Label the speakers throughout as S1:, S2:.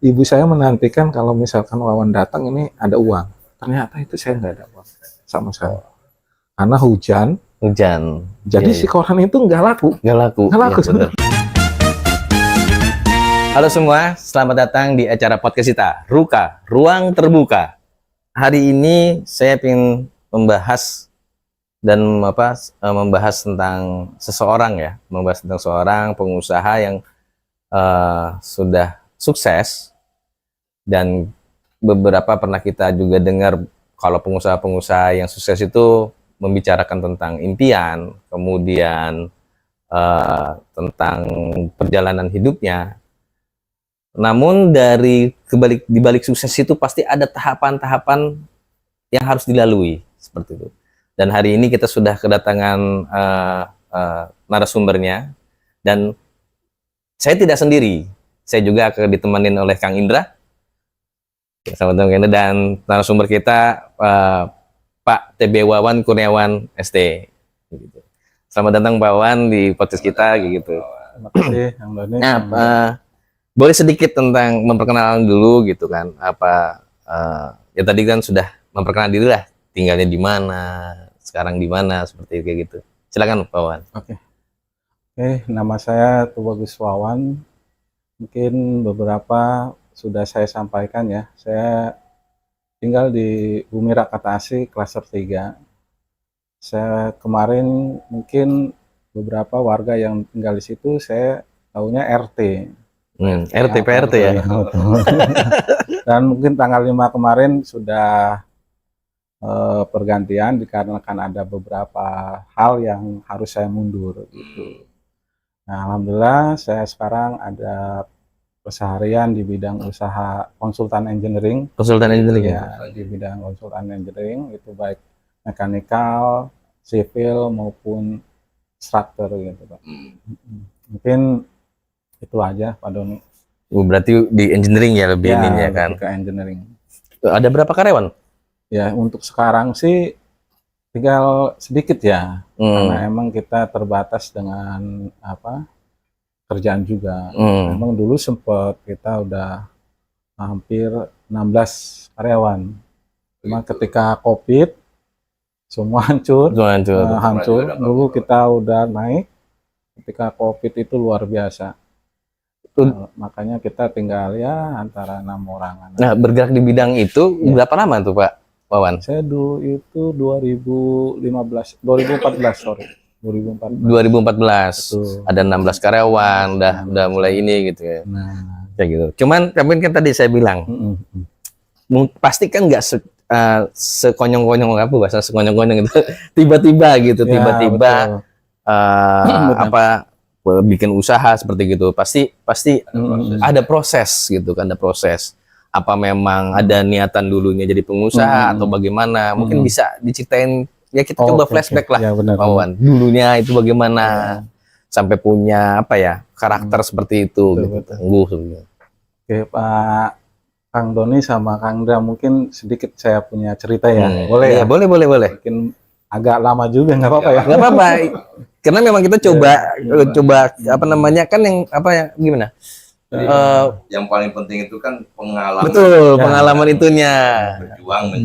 S1: ibu saya menantikan kalau misalkan Wawan datang ini ada uang. Ternyata itu saya nggak ada uang sama sekali. Karena hujan. Jadi
S2: Iya,
S1: si koran itu nggak laku.
S2: nggak laku.
S1: Nggak laku.
S2: Iya, bener. Halo semua, selamat datang di acara podcast kita, Ruka, Ruang Terbuka. Hari ini saya ingin membahas membahas tentang seseorang ya, membahas tentang seorang pengusaha yang sudah sukses, dan beberapa pernah kita juga dengar kalau pengusaha-pengusaha yang sukses itu membicarakan tentang impian, kemudian tentang perjalanan hidupnya. Namun di balik sukses itu pasti ada tahapan-tahapan yang harus dilalui seperti itu. Dan hari ini kita sudah kedatangan narasumbernya, dan saya tidak sendiri. Saya juga akan ditemenin oleh Kang Indra. Selamat datang Kang Indra, dan narasumber kita Pak TB Wawan Kurniawan ST. Gitu. Selamat datang Pak Wawan di podcast kita gitu.
S1: Terima kasih Kang Doni.
S2: Nah, boleh sedikit tentang memperkenalkan dulu gitu kan, ya tadi kan sudah memperkenalkan diri lah, tinggalnya di mana, sekarang di mana, seperti kayak gitu. Silakan Pak Wawan.
S1: Oke, nama saya Tubagus Wawan. Mungkin beberapa sudah saya sampaikan ya. Saya tinggal di Bumi Rakatasi, klaster 3. Saya kemarin mungkin beberapa warga yang tinggal di situ saya tahunya RT.
S2: RT PRT ya.
S1: Dan mungkin tanggal 5 kemarin sudah pergantian dikarenakan ada beberapa hal yang harus saya mundur gitu. Nah, alhamdulillah saya sekarang ada keseharian di bidang usaha konsultan engineering.
S2: Konsultan engineering
S1: ya, di bidang konsultan engineering itu baik mekanikal, sipil maupun struktur gitu Pak. Mungkin itu aja Pak Doni.
S2: Berarti di engineering ya lebih ininya kan.
S1: Ke engineering.
S2: Ada berapa karyawan?
S1: Ya untuk sekarang sih tinggal sedikit ya, karena emang kita terbatas dengan kerjaan juga. Emang dulu sempat kita udah hampir 16 karyawan. Cuma ketika COVID semua hancur. Dulu kita udah naik. Ketika COVID itu luar biasa. Makanya kita tinggal ya antara 6 orang.
S2: Nah, bergerak di bidang itu berapa lama tuh Pak Wawan?
S1: Saya dulu itu 2014. 2014.
S2: Betul. Ada 16 karyawan, udah mulai ini gitu ya.
S1: Nah,
S2: kayak gitu. Cuman kan tadi saya bilang, pasti kan nggak sekonyong-konyong bahasa sekonyong-konyong gitu. Tiba-tiba gitu, tiba-tiba bikin usaha seperti gitu, pasti ada proses gitu kan, ada proses. Apa memang ada niatan dulunya jadi pengusaha atau bagaimana? Mungkin bisa diceritain ya, kita coba flashback lah, Pak Wawan. Dulunya itu bagaimana sampai punya karakter seperti itu, gitu. Tangguh.
S1: Oke Pak Kang Doni sama Kang Indra, mungkin sedikit saya punya cerita ya. Boleh ya?
S2: Boleh.
S1: Mungkin agak lama juga, nggak apa-apa ya?
S2: Nggak apa-apa. Karena memang kita coba kan gimana?
S3: Yang paling penting itu kan pengalaman.
S2: Betul, pengalaman itunya.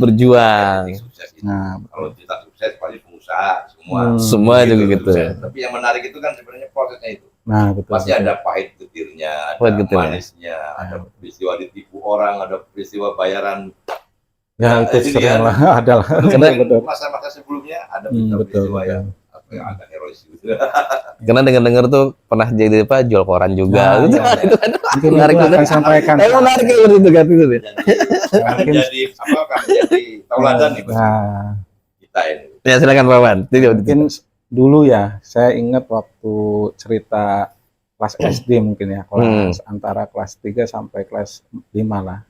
S2: Berjuang.
S3: Nah, kalau kita sukses pasti pengusaha
S2: semua juga gitu.
S3: Tapi yang menarik itu kan sebenarnya prosesnya itu.
S1: Nah, betul.
S3: Pasti ada pahit getirnya, ada manisnya, ada peristiwa ditipu orang, ada peristiwa bayaran.
S1: Ya, itu sering lah, adalah.
S3: Karena masa-masa sebelumnya ada peristiwa yang agak herois gitu.
S2: Karena dengar-dengar tuh pernah jadi jual koran juga.
S1: Itu kan menarik juga. Akan sampaikan.
S2: Menarik itu kan itu.
S3: Jadi tauladan nih kita ini.
S2: Ya silakan Pak Wawan.
S1: Mungkin dulu ya, saya ingat waktu cerita kelas SD mungkin ya, kelas antara kelas 3 sampai kelas 5 lah.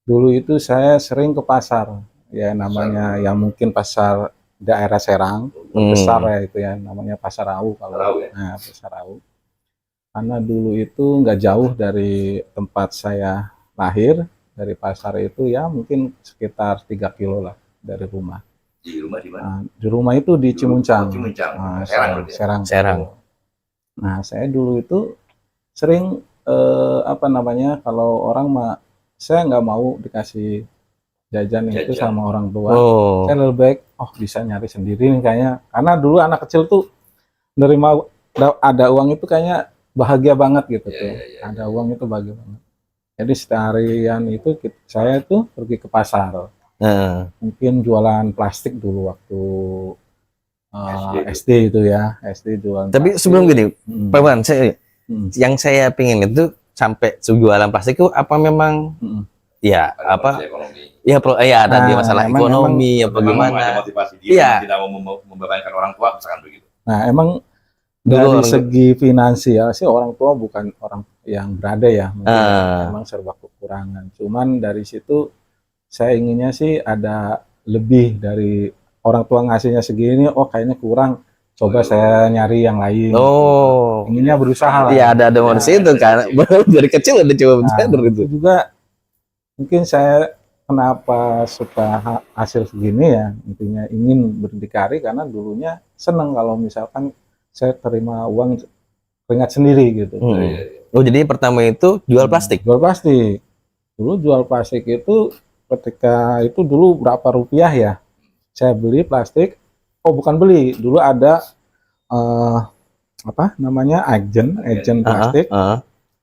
S1: Dulu itu saya sering ke pasar, ya namanya ya mungkin pasar daerah Serang, besar ya itu ya, namanya Pasar Rawu Pasar Rawu. Karena dulu itu nggak jauh dari tempat saya lahir, dari pasar itu ya mungkin sekitar 3 kilo lah dari rumah.
S3: Di rumah di mana?
S1: Di rumah itu di Cimuncang.
S3: Cimuncang.
S1: Serang.
S2: Serang.
S1: Nah, saya dulu itu sering apa namanya, kalau orang mah saya nggak mau dikasih jajan itu
S3: Jajan.
S1: sama orang tua.
S2: Oh.
S1: Saya lebih baik bisa nyari sendiri nih kayaknya. Karena dulu anak kecil tuh nerima ada uang itu kayaknya bahagia banget gitu tuh. Ada uang itu bahagia banget. Jadi seharian itu saya tuh pergi ke pasar. Mungkin jualan plastik dulu waktu SD itu ya, SD jualan.
S2: Tapi
S1: plastik.
S2: sebelum gini, Pak Wan, yang saya pingin itu sampai jualan plastik itu apa memang ya apa ya ada di masalah ekonomi apa gimana?
S3: Iya. Tidak mau membebankan orang tua misalkan begitu.
S1: Nah, emang dari segi finansial sih orang tua bukan orang yang berada ya, mungkin memang serba kekurangan. Cuman dari situ saya inginnya sih ada lebih dari orang tua ngasihnya segini, kayaknya kurang. Coba saya nyari yang lain. Inginnya berusaha lah.
S2: Iya, ada motivasi itu kan. Dari kecil udah coba belajar gitu.
S1: Juga mungkin saya kenapa suka hasil segini ya, intinya ingin berdikari karena dulunya seneng kalau misalkan saya terima uang keringat sendiri gitu.
S2: Jadi pertama itu jual plastik.
S1: Jual plastik. Dulu jual plastik itu ketika itu dulu berapa rupiah ya? Saya beli plastik. Bukan beli. Dulu ada apa namanya agen plastik.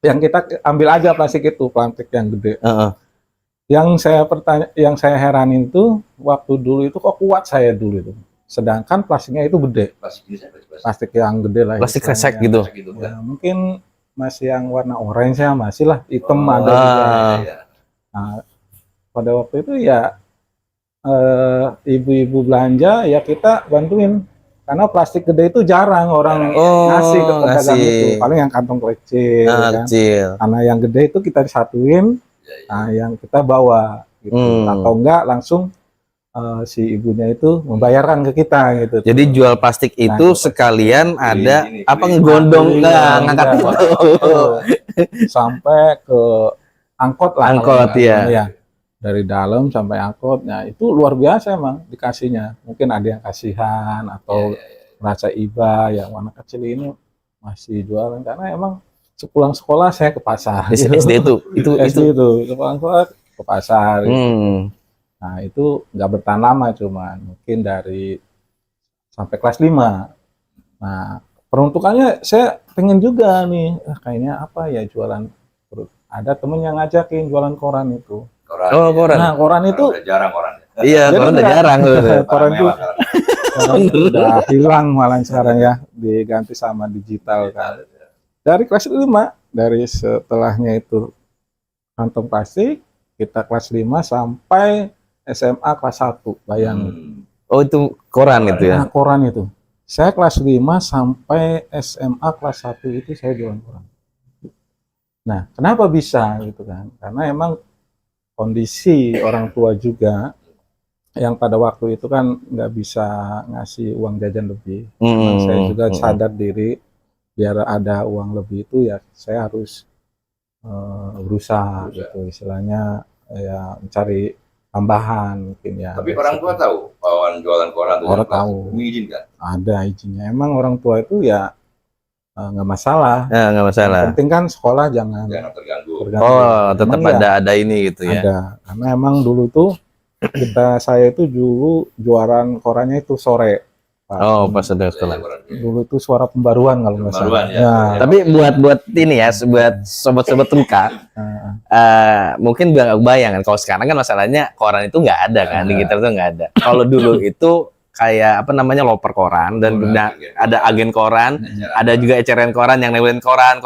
S1: Yang kita ambil aja plastik itu, plastik yang gede. Yang saya heranin itu waktu dulu itu kok kuat saya dulu itu. Sedangkan plastiknya itu gede. Plastik yang gede lah.
S2: Plastik kresek gitu.
S1: Ya, mungkin masih yang warna orange ya, masih lah, hitam ada juga. Nah, pada waktu itu ya ibu-ibu belanja ya kita bantuin karena plastik gede itu jarang orang ngasih ke pedagang itu, paling yang kantong kecil, karena yang gede itu kita disatuin, nah yang kita bawa gitu. Atau enggak langsung si ibunya itu membayarkan ke kita gitu.
S2: Jadi jual plastik itu sekalian ada apa ngegondong ngangkat itu
S1: sampai ke angkot lah.
S2: Angkot ya.
S1: Dari dalam sampai angkotnya itu luar biasa emang dikasihnya. Mungkin ada yang kasihan atau merasa iba yang anak kecil ini masih jualan karena emang sepulang sekolah saya ke pasar.
S2: SD itu
S1: sepulang sekolah ke pasar. Gitu. Nah itu nggak bertahan lama, cuman mungkin dari sampai kelas 5. Nah peruntukannya saya pengen juga nih, kayaknya apa ya jualan. Ada temen yang ngajakin jualan koran itu.
S2: Koran.
S1: Nah, koran itu
S3: jarang koran.
S2: Iya, koran udah jarang.
S1: Koran itu udah hilang malah sekarang ya, diganti sama digital kan. Dari kelas 5, dari setelahnya itu kantong plastik, kita kelas 5 sampai SMA kelas 1, bayangin.
S2: Itu koran itu ya?
S1: Nah, koran itu. Saya kelas 5 sampai SMA kelas 1 itu saya jualan koran. Nah, kenapa bisa gitu kan? Karena emang kondisi orang tua juga yang pada waktu itu kan nggak bisa ngasih uang jajan lebih. Saya juga sadar diri biar ada uang lebih itu ya saya harus berusaha gitu, istilahnya ya mencari tambahan mungkin ya.
S3: Tapi orang tua tahu bahwa jualan koran itu
S1: orang tahu.
S3: Mengizinkan?
S1: Ada izinnya. Emang orang tua itu ya nggak masalah.
S2: Nggak masalah.
S1: Yang penting kan sekolah jangan
S3: terganggu.
S2: Tetap ada ini gitu ya.
S1: Ada. Karena emang dulu tuh saya itu dulu jualan korannya itu sore.
S2: Pas ada sekolah.
S1: Dulu tuh suara pembaruan kalau nggak salah.
S2: Ya. Tapi buat ini ya, buat sobat-sobat Truka, mungkin nggak kebayang kan. Kalau sekarang kan masalahnya koran itu nggak ada kan, digital itu nggak ada. Kalau dulu itu kayak apa namanya loper koran dan ada agen koran, ada juga eceran koran yang nebelin koran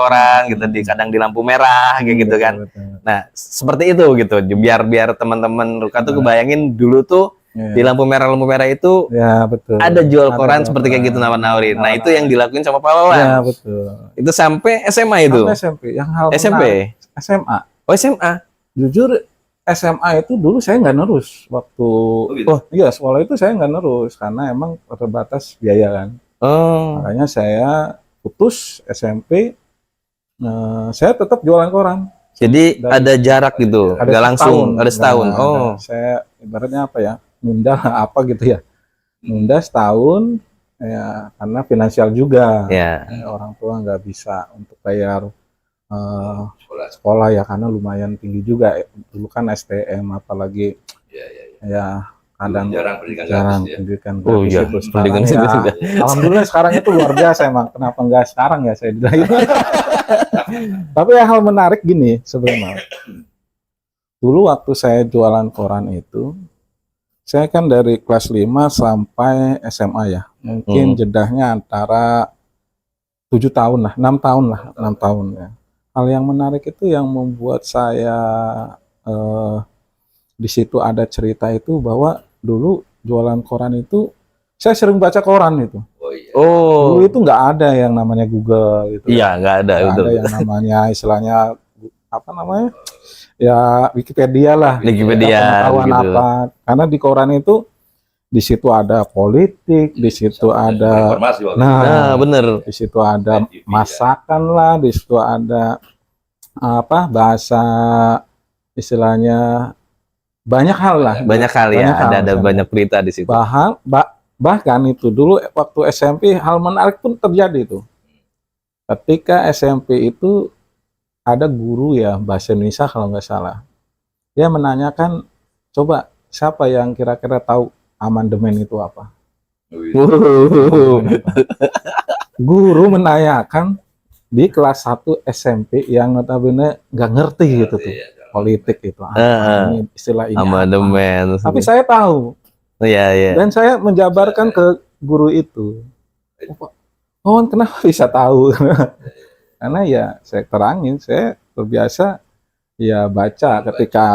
S2: gitu kadang di lampu merah kayak gitu kan. Nah seperti itu gitu, biar teman-teman Truka tuh kebayangin dulu tuh di lampu merah itu ada jual koran seperti kayak gitu nawar-nawarin. Nah itu yang dilakuin sama Pak Wawan.
S1: Ya betul.
S2: Itu sampai SMA itu.
S1: Sampai SMP. Yang hal SMA.
S2: Oh SMA.
S1: Jujur SMA itu dulu saya nggak nerus waktu iya sekolah itu saya nggak nerus karena emang terbatas biaya kan. Makanya saya putus SMP, saya tetap jualan koran.
S2: Jadi ada jarak gitu, nggak langsung ada setahun.
S1: Saya ibaratnya apa ya, nunda apa gitu ya, nunda setahun ya karena finansial juga. Orang tua nggak bisa untuk bayar sekolah ya, karena lumayan tinggi juga. Dulu kan STM, apalagi ya kadang
S3: jarang pendidikan
S1: jarang
S3: gratis ya.
S1: pendidikan
S2: Oh
S1: gratis
S2: iya,
S1: itu.
S2: pendidikan
S1: Sekarang
S2: gratis
S1: ya,
S2: juga.
S1: alhamdulillah sekarang itu luar biasa emang. Kenapa enggak sekarang ya saya bilang. Tapi hal menarik gini sebenarnya. Dulu waktu saya jualan koran itu, saya kan dari kelas 5 sampai SMA ya. Mungkin jedahnya antara 7 tahun lah, 6 tahun ya. Hal yang menarik itu yang membuat saya di situ ada cerita itu bahwa dulu jualan koran itu saya sering baca koran itu.
S3: Oh iya.
S1: Dulu itu nggak ada yang namanya Google gitu.
S2: Iya, nggak ada.
S1: Nggak
S2: Betul.
S1: ada yang namanya istilahnya apa namanya? Ya Wikipedia lah.
S2: Wikipedia,
S1: Pengetahuan
S2: gitu.
S1: apa? Karena di koran itu di situ ada politik, di situ ada
S3: informasi waktu
S2: Nah, bener.
S1: di situ ada
S3: TV,
S1: masakan lah, di situ ada apa bahasa istilahnya banyak hal lah.
S2: Banyak kali
S1: Banyak
S2: ya,
S1: hal,
S2: ada
S1: misalnya.
S2: banyak berita di situ.
S1: Bahkan itu dulu waktu SMP hal menarik pun terjadi tuh. Ketika SMP itu ada guru ya bahasa Indonesia kalau nggak salah. Dia menanyakan, coba siapa yang kira-kira tahu amandemen itu apa? Guru menanyakan di kelas 1 SMP yang notabene nggak ngerti gitu tuh. Politik itu ini istilah ini apa.
S2: Amandemen.
S1: Tapi saya tahu
S2: Iya, iya.
S1: dan saya menjabarkan ke guru itu. Oh, kenapa bisa tahu? Karena ya saya terangin, saya terbiasa ya baca ketika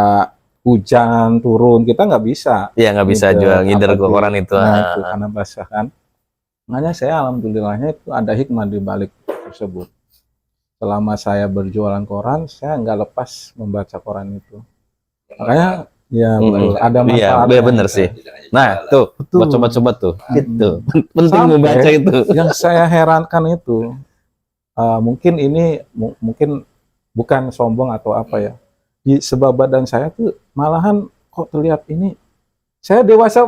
S1: hujan turun kita nggak bisa.
S2: Iya, nggak bisa jual ngider ke
S1: apalagi-
S2: koran itu.
S1: Nah, itu karena basah kan. Makanya saya alhamdulillahnya itu ada hikmah di balik tersebut. Selama saya berjualan koran, saya nggak lepas membaca koran itu. Makanya ya betul, ada
S2: Iya,
S1: manfaatnya.
S2: bener sih. Nah, tuh,
S1: Betul.
S2: buat sobat-sobat tuh, gitu. Penting
S1: Sampai
S2: membaca itu.
S1: Yang saya herankan itu, mungkin ini mungkin bukan sombong atau apa ya. Di sebab badan saya tuh malahan kok terlihat ini saya dewasa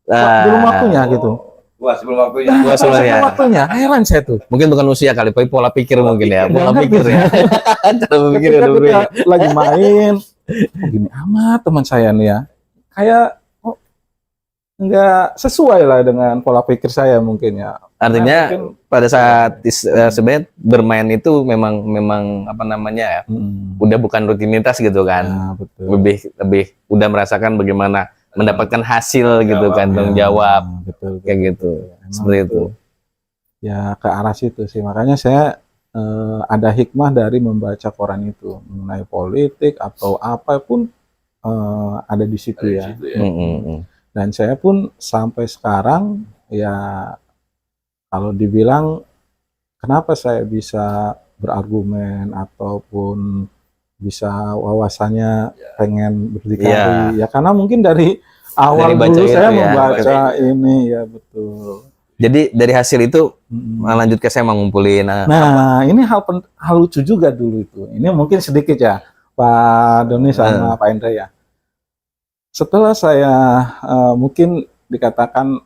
S1: belum waktunya gitu.
S3: Wah, sebelum waktunya.
S2: Wah, sebelum ya.
S1: Waktunya heran saya tuh.
S2: Mungkin bukan usia kali, tapi pola pikir mungkin ya. Pola
S1: Jangan
S2: pikir ya. Cara berpikir
S1: Ketika
S2: udah
S1: kita
S2: berbeda.
S1: lagi main, kok gini amat teman saya nih ya. Kayak kok nggak sesuai lah dengan pola pikir saya mungkin ya.
S2: Artinya
S1: Mungkin,
S2: pada saat sebenarnya bermain itu memang apa namanya ya, udah bukan rutinitas gitu kan.
S1: nah, betul.
S2: Lebih udah merasakan bagaimana mendapatkan hasil gitu kan, tanggung
S1: Ya,
S2: jawab
S1: betul,
S2: kayak gitu.
S1: Emang
S2: Seperti itu.
S1: Ya ke arah situ sih. Makanya saya ada hikmah dari membaca koran itu mengenai politik atau apapun ada di situ ya. Dan saya pun sampai sekarang ya kalau dibilang kenapa saya bisa berargumen ataupun bisa wawasannya pengen berdikari ya karena mungkin dari awal
S2: Dari baca
S1: dulu
S2: itu
S1: saya
S2: ya.
S1: membaca ini ya betul.
S2: Jadi dari hasil itu lanjut ke saya ngumpulin.
S1: Nah, ini hal lucu juga dulu itu. Ini mungkin sedikit ya, Pak Doni sama Pak Indra ya. Setelah saya mungkin dikatakan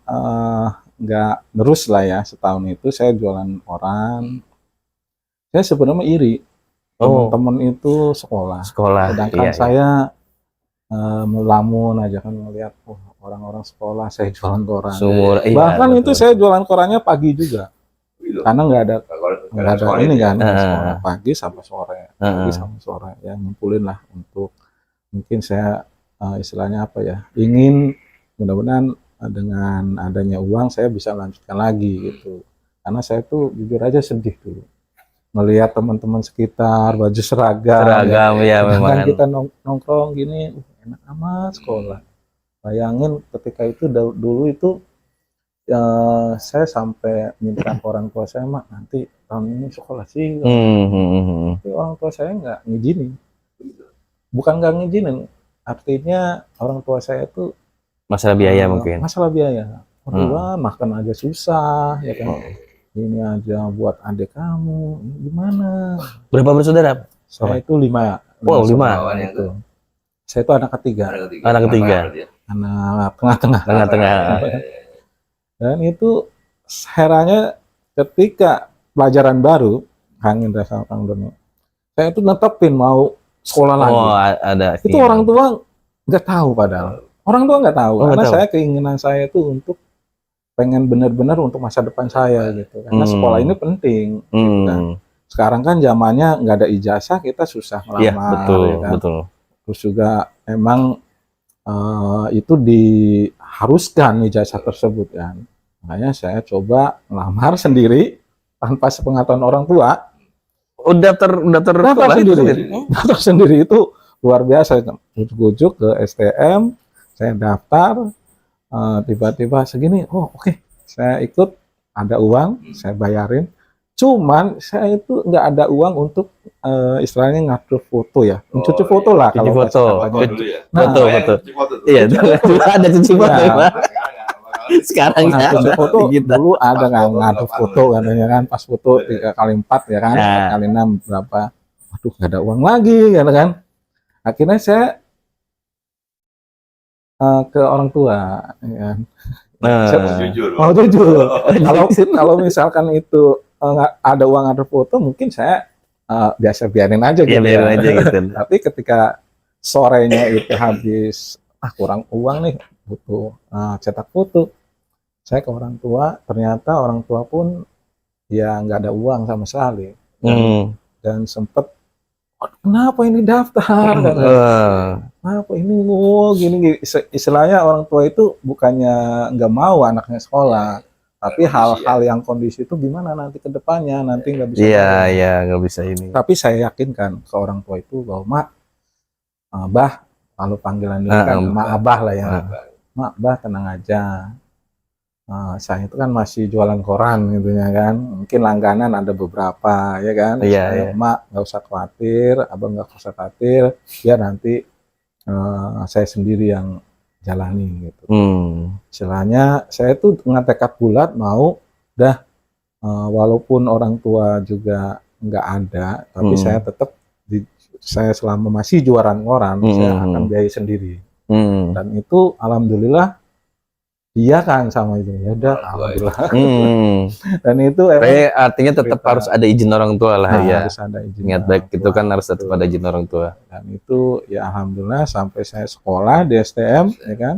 S1: nggak terus lah ya setahun itu saya jualan koran. Saya sebenarnya iri. Teman-teman itu sekolah. Sedangkan
S2: iya,
S1: saya melamun aja kan melihat orang-orang sekolah saya jualan koran.
S2: Sumur,
S1: Bahkan itu saya jualan korannya pagi juga. Karena nggak ada ini kan sekolah pagi sampai sore, ya ngumpulin lah untuk mungkin saya istilahnya apa ya ingin mudah-mudahan dengan adanya uang saya bisa lanjutkan lagi gitu. Karena saya tuh jujur aja sedih dulu melihat teman-teman sekitar baju seragam
S2: ya memang.
S1: Kita nongkrong gini enak amat sekolah. Bayangin ketika itu dulu itu saya sampai minta ke orang tua saya, Mak, nanti tahun ini sekolah sih. Tapi orang tua saya nggak ngizinin. Bukan nggak ngizinin, artinya orang tua saya itu
S2: masalah biaya mungkin.
S1: Masalah biaya. Wah, makan aja susah, ya kan. Ini aja buat adik kamu, ini gimana?
S2: Berapa bersaudara?
S1: Saya itu 5.
S2: Wow, 5.
S1: Itu. Saya itu anak ketiga.
S2: Anak ketiga.
S1: Anak tengah-tengah.
S2: Tengah-tengah.
S1: Dan itu herannya ketika pelajaran baru, Kang Indra sama Kang Doni, saya itu netepin mau sekolah lagi.
S2: Oh, ada.
S1: Itu
S2: keinginan.
S1: orang tua nggak tahu padahal. Orang tua nggak tahu,
S2: Oh, nggak
S1: karena
S2: tahu.
S1: saya keinginan saya itu untuk pengen benar-benar untuk masa depan saya gitu. Karena sekolah ini penting. Gitu kan. Sekarang kan zamannya nggak ada ijazah, kita susah
S2: Iya,
S1: melamar.
S2: betul,
S1: Ya kan?
S2: betul.
S1: Terus juga emang itu diharuskan ijazah tersebut kan. Makanya saya coba melamar sendiri tanpa sepengetahuan orang tua.
S2: Oh, daftar
S1: Daftar
S2: sekolah itu
S1: sendiri. Daftar sendiri itu luar biasa. Ujuk-ujuk ke STM, saya daftar, tiba-tiba segini, oh oke, saya ikut, ada uang, saya bayarin. Cuman saya itu nggak ada uang untuk istilahnya ngatur foto ya, mencuci foto lah
S2: Cuci
S1: kalau
S2: foto.
S1: bahasa
S3: Foto
S1: katanya.
S3: dulu ya.
S1: Nah,
S2: Betul,
S3: Bayang
S2: betul.
S3: cuci foto tuh.
S2: Iya, dulu ada cuci foto
S1: Iya.
S2: ya, Pak. Sekarang
S1: Nah,
S2: nggak
S1: cuci
S2: ada.
S1: foto
S2: Gitu.
S1: dulu ada nggak
S3: Pas foto,
S1: ngatur
S3: 8
S1: foto
S3: menit.
S1: katanya kan, pas foto 3x4 ya kan,
S2: Nah.
S1: 4x6 berapa? Waduh, nggak ada uang lagi kan. Akhirnya saya ke orang tua, ya kan.
S3: Jujur.
S1: Mau jujur. Kalau misalkan itu nggak ada uang ada foto, mungkin saya biasa biarin aja
S2: Iya,
S1: gitu.
S2: biarin
S1: ya.
S2: aja gitu.
S1: Tapi ketika sorenya itu habis, kurang uang nih, butuh cetak foto. Saya ke orang tua, ternyata orang tua pun ya nggak ada uang sama sekali. Dan sempet, "Aduh, kenapa ini daftar? Kenapa ini gini, istilahnya orang tua itu bukannya nggak mau anaknya sekolah, tapi
S3: Kondisi,
S1: hal-hal yang kondisi itu gimana nanti ke depannya, nanti nggak bisa
S2: Iya,
S1: bayar.
S2: iya, nggak bisa ini.
S1: Tapi saya yakinkan ke orang tua itu bahwa mak, bah, kalau panggilan dia kan mak abah lah ya, mak bah tenang aja. Saya itu kan masih jualan koran gitu ya kan, mungkin langganan ada beberapa ya kan.
S2: Iya,
S1: Saya,
S2: iya.
S1: mak nggak usah khawatir, abang nggak usah khawatir, biar nanti saya sendiri yang jalani gitu. Istilahnya saya tuh dengan tekad bulat mau walaupun orang tua juga nggak ada, tapi saya tetap saya selama masih jualan koran, saya akan biayai sendiri. Dan itu alhamdulillah iya kan sama itu, ya udah alhamdulillah. Dan itu
S2: artinya tetap harus ada izin orang tua lah ya.
S1: Harus ada izin.
S2: Niat baik itu kan harus tetap ada izin orang tua.
S1: Dan itu ya alhamdulillah sampai saya sekolah di STM ya kan,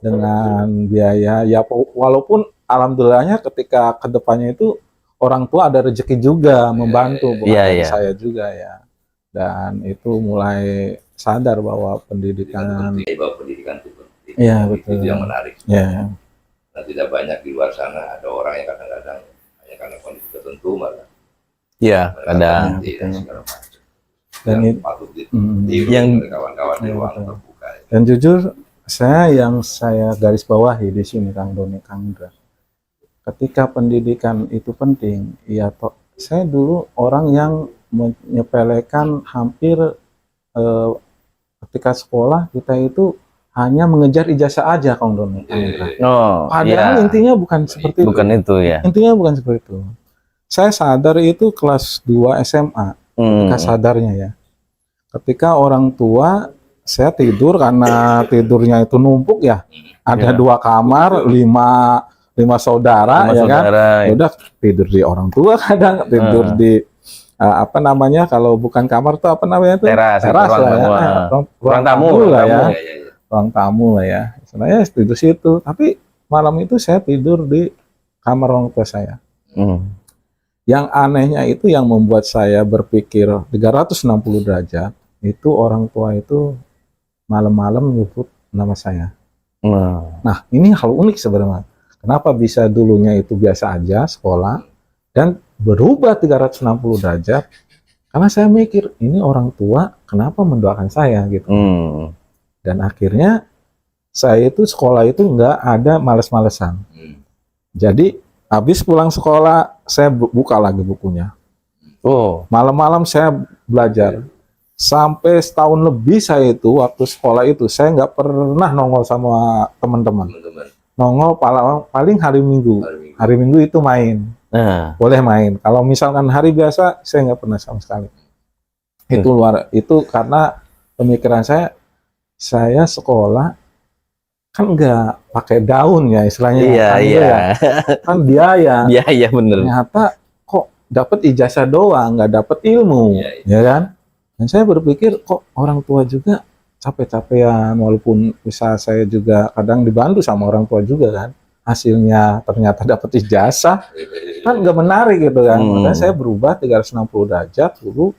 S1: dengan biaya ya walaupun alhamdulillahnya ketika kedepannya itu orang tua ada rezeki juga membantu bukan dari saya juga ya. Dan itu mulai sadar bahwa pendidikan
S3: itu
S1: iya betul.
S3: Itu yang menarik.
S1: Ya.
S3: Nah, tidak banyak di luar sana ada orang yang kadang-kadang hanya karena kondisi tertentu malah.
S2: Iya, kadang.
S1: Dan itu
S3: patut
S2: yang
S3: kawan-kawan di ruang terbuka.
S1: Dan jujur yang saya garis bawahi di sini Kang Doni, Kang Indra. Ketika pendidikan itu penting, ya saya dulu orang yang menyepelekan hampir ketika sekolah kita itu hanya mengejar ijazah aja, Kang Doni. Padahal intinya bukan seperti itu.
S2: Bukan itu ya.
S1: Intinya bukan seperti itu. Saya sadar itu kelas 2 SMA. Ketika sadarnya ya. Ketika orang tua, saya tidur karena tidurnya itu numpuk ya. Ada 2 kamar, 5 saudara ya kan. Ya udah tidur di orang tua, kadang tidur di apa namanya, kalau bukan kamar tuh apa namanya tuh? Teras lah ya. Ruang tamu lah ya. Ruang tamu lah ya. Sebenarnya tidur situ, tapi malam itu saya tidur di kamar orang tua saya. Yang anehnya itu yang membuat saya berpikir 360 derajat, itu orang tua itu malam-malam menyebut nama saya. Nah, ini hal unik sebenarnya. Kenapa bisa dulunya itu biasa aja sekolah dan berubah 360 derajat? Karena saya mikir, ini orang tua kenapa mendoakan saya gitu. Dan akhirnya saya itu sekolah itu nggak ada males-malesan. Jadi habis pulang sekolah saya buka lagi bukunya. Malam-malam saya belajar. Sampai setahun lebih saya itu waktu sekolah itu saya nggak pernah nongol sama teman-teman. Nongol paling hari Minggu. Hari Minggu itu main. Boleh main. Kalau misalkan hari biasa saya nggak pernah sama sekali. Itu karena pemikiran saya sekolah kan nggak pakai daun ya istilahnya.
S2: Iya.
S1: Kan biaya.
S2: Iya bener.
S1: Ternyata kok dapat ijazah doang, nggak dapat ilmu,
S3: Iya,
S1: ya kan? Dan saya berpikir kok orang tua juga capek-capean, walaupun usaha saya juga kadang dibantu sama orang tua juga kan. Hasilnya ternyata dapat ijazah, kan nggak menarik gitu kan. Makanya saya berubah 360 derajat dulu,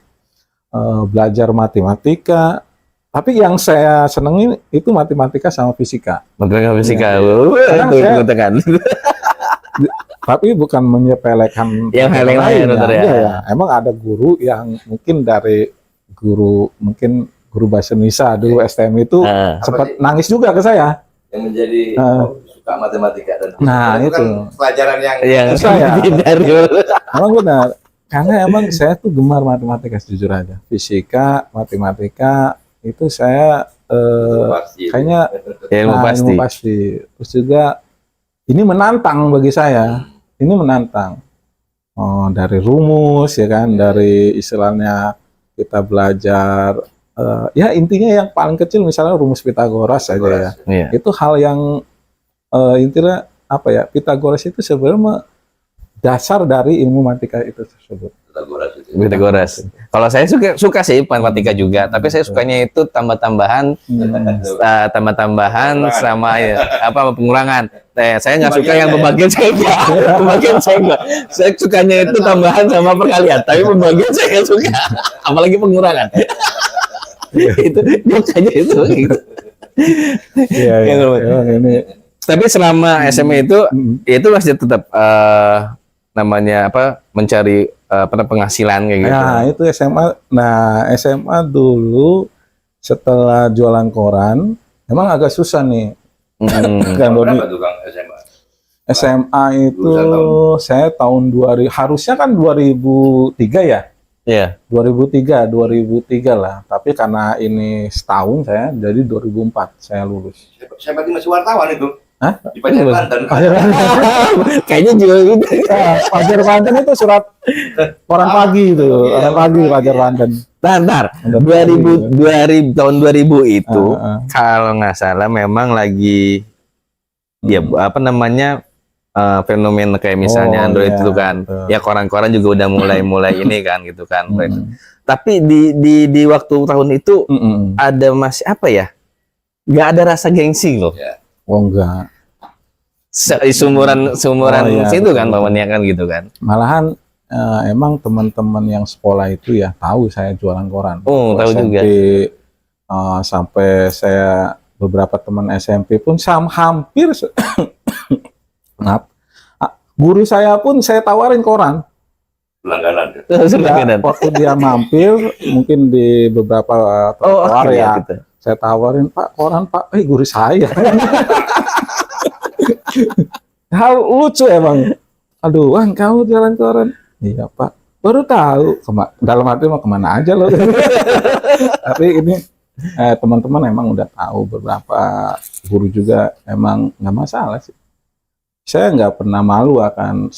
S1: belajar matematika. Tapi yang saya senengin itu matematika sama fisika.
S2: Matematika fisika.
S1: Kadang saya-
S2: Itu kan.
S1: Tapi bukan menyepelekan
S2: Yang hal yang lain,
S1: ya.
S2: betul ya.
S1: Iya, ya. Emang ada guru yang mungkin dari guru bahasa Indonesia dulu STM itu sempat nangis juga ke saya.
S3: Yang menjadi suka matematika dan
S1: Nah,
S3: kan
S1: itu.
S3: pelajaran yang
S2: Yang
S1: Saya.
S2: dari
S1: Emang benar. Karena emang saya tuh gemar matematika jujur aja. Fisika, matematika itu saya
S3: pasti.
S1: kayaknya
S2: ilmu pasti.
S1: ilmu pasti. Terus juga ini menantang bagi saya. Ini menantang. Oh, dari rumus ya kan, dari istilahnya kita belajar ya intinya yang paling kecil misalnya rumus Pitagoras saja ya.
S2: Iya.
S1: Itu hal yang intinya apa ya? Pitagoras itu sebenarnya dasar dari ilmu matematika itu tersebut.
S2: Pitagoras. Kalau saya suka sih matematika juga, tapi saya sukanya itu tambah-tambahan sama ya, apa pengurangan. Saya nggak suka yang pembagian saya enggak. Pembagian saya enggak. Saya sukanya itu tambahan sama perkalian, tapi pembagian saya nggak suka. Apalagi pengurangan. Itu makanya itu gitu.
S1: Iya, iya. Emang ini
S2: Tapi selama SMA itu masih tetap namanya apa mencari penghasilan kayak gitu.
S1: Nah, itu SMA. Nah, SMA dulu setelah jualan koran, emang agak susah nih. Kan, Doni.
S3: Berapa tukang SMA?
S1: SMA itu saya tahun 2000, harusnya kan 2003 ya.
S2: Iya.
S1: 2003 lah. Tapi karena ini setahun saya, jadi 2004 saya lulus.
S3: Saya berarti masih wartawan itu.
S1: Hah?
S3: Di Pajar Banten.
S2: Kayaknya juga gitu.
S1: Pajar Banten itu surat koran pagi itu, koran pagi Pajar Banten.
S2: Bentar, 2000 tahun 2000 itu kalau nggak salah memang lagi ya apa namanya fenomena kayak misalnya Android
S1: iya,
S2: itu kan.
S1: betul.
S2: Ya koran-koran juga udah mulai ini kan gitu kan. Tapi di waktu tahun itu ada masih apa ya? Nggak ada rasa gengsi loh.
S3: Ya.
S1: Oh enggak.
S2: Sumuran
S1: iya,
S2: situ kan
S1: betul.
S2: bawahnya kan gitu kan.
S1: Malahan emang teman-teman yang sekolah itu ya tahu saya jualan koran.
S2: Oh, tahu juga.
S1: Sampai saya beberapa teman SMP pun hampir maaf, guru saya pun saya tawarin koran.
S3: Langganan.
S1: Ya, waktu dia mampir mungkin di beberapa trotoar ya,
S2: gitu.
S1: saya tawarin, Pak, koran Pak, guru saya. Hal lucu emang. Aduh, Wan, kamu jualan koran? Iya Pak, baru tahu. Dalam hati mau kemana aja loh. Tapi ini teman-teman emang udah tahu, beberapa guru juga emang nggak masalah sih. Saya nggak pernah malu akan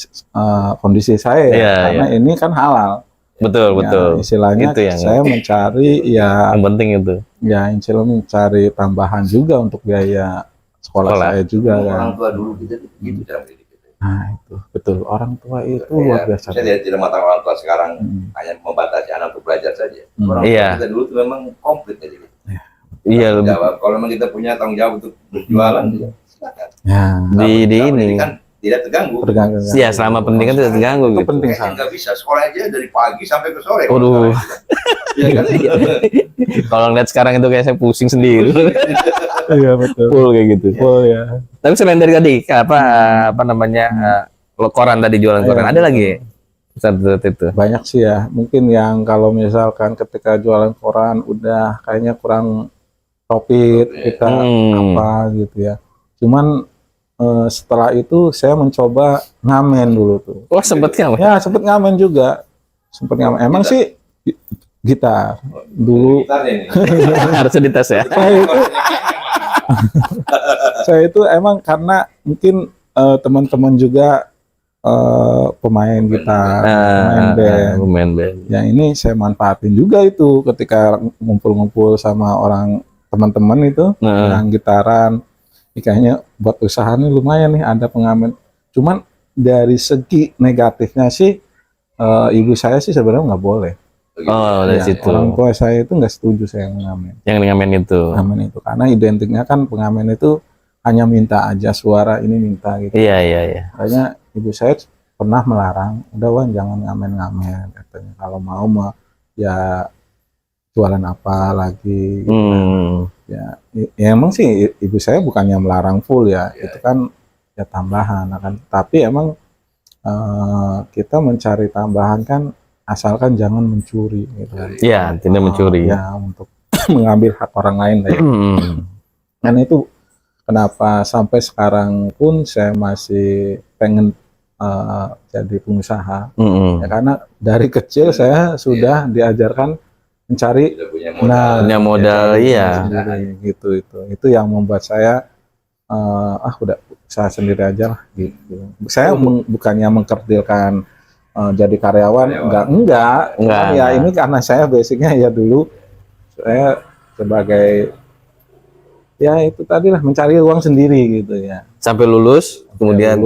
S1: kondisi saya ya, karena ini kan halal.
S2: Betul,
S1: Ya,
S2: betul.
S1: istilahnya
S2: Itu yang
S1: saya mencari ya,
S2: yang penting itu.
S1: ya istilahnya mencari tambahan juga untuk biaya sekolah saya juga kan.
S3: Orang tua dulu kita gitu cara mendidik kita.
S1: Nah itu betul, orang tua itu
S3: Ya,
S1: luar biasa.
S3: saya tidak mata orang tua sekarang hanya membatasi anak untuk belajar saja. Orang tua
S2: Iya.
S3: kita dulu itu memang komplit aja. Gitu.
S2: Iya,
S3: Tanggung jawab. Kalau memang kita punya tanggung jawab untuk berjualan, ya, silakan.
S1: Ya,
S2: di
S3: Nah,
S2: ini.
S3: kan tidak terganggu.
S1: tergantung.
S2: Ya, selama pendidikan tidak terganggu
S1: Itu
S2: gitu.
S1: penting
S3: Kayaknya
S1: sangat.
S3: nggak bisa sekolah aja dari pagi sampai ke sore.
S2: Waduh.
S3: Iya kan?
S2: Kalau ngeliat sekarang itu kayak saya pusing sendiri.
S1: Iya betul.
S2: Full kayak gitu.
S1: Full ya.
S2: Tapi selain dari tadi apa namanya koran tadi jualan koran, ada lagi saat itu.
S1: Banyak sih ya. Mungkin yang kalau misalkan ketika jualan koran udah kayaknya kurang profit kita apa gitu ya. Cuman setelah itu saya mencoba ngamen dulu tuh.
S2: Wah, sempet kamu.
S1: Ya sempet ngamen juga. Sempet ngamen. Emang sih gitar dulu.
S3: Gitar ini.
S2: Harusnya dites ya.
S1: Saya itu emang karena mungkin teman-teman juga pemain gitar,
S2: Pemain band.
S1: ya ini saya manfaatin juga itu ketika ngumpul-ngumpul sama orang teman-teman itu yang gitaran. Kayaknya buat usaha nih lumayan nih ada pengamen. Cuman dari segi negatifnya sih Ibu saya sih sebenarnya nggak boleh.
S2: Oh, dari
S1: Ya,
S2: situ.
S1: orang tua saya itu nggak setuju saya mengamen.
S2: Yang ngamen itu.
S1: Pengamen itu karena identiknya kan pengamen itu hanya minta aja suara ini minta gitu.
S2: Iya, iya, iya.
S1: Makanya ibu saya pernah melarang, udah Wan jangan ngamen-ngamen katanya. Kalau mau ya jualan apa lagi. Gitu. Ya, ya emang sih ibu saya bukannya melarang full ya, itu kan ya tambahan. Tapi emang kita mencari tambahan kan asalkan jangan mencuri gitu kan.
S2: Iya, tidak mencuri.
S1: Ya untuk mengambil hak orang lain lah ya. Dan itu kenapa sampai sekarang pun saya masih pengen jadi pengusaha. Ya, karena dari kecil saya sudah diajarkan mencari
S2: punya modal, iya.
S1: sendiri, gitu itu yang membuat saya udah usaha sendiri aja lah gitu. Saya bukannya mengkerdilkan jadi karyawan, enggak. Ya ini karena saya basicnya ya dulu saya sebagai ya itu tadi lah mencari uang sendiri gitu ya.
S2: Sampai lulus, kemudian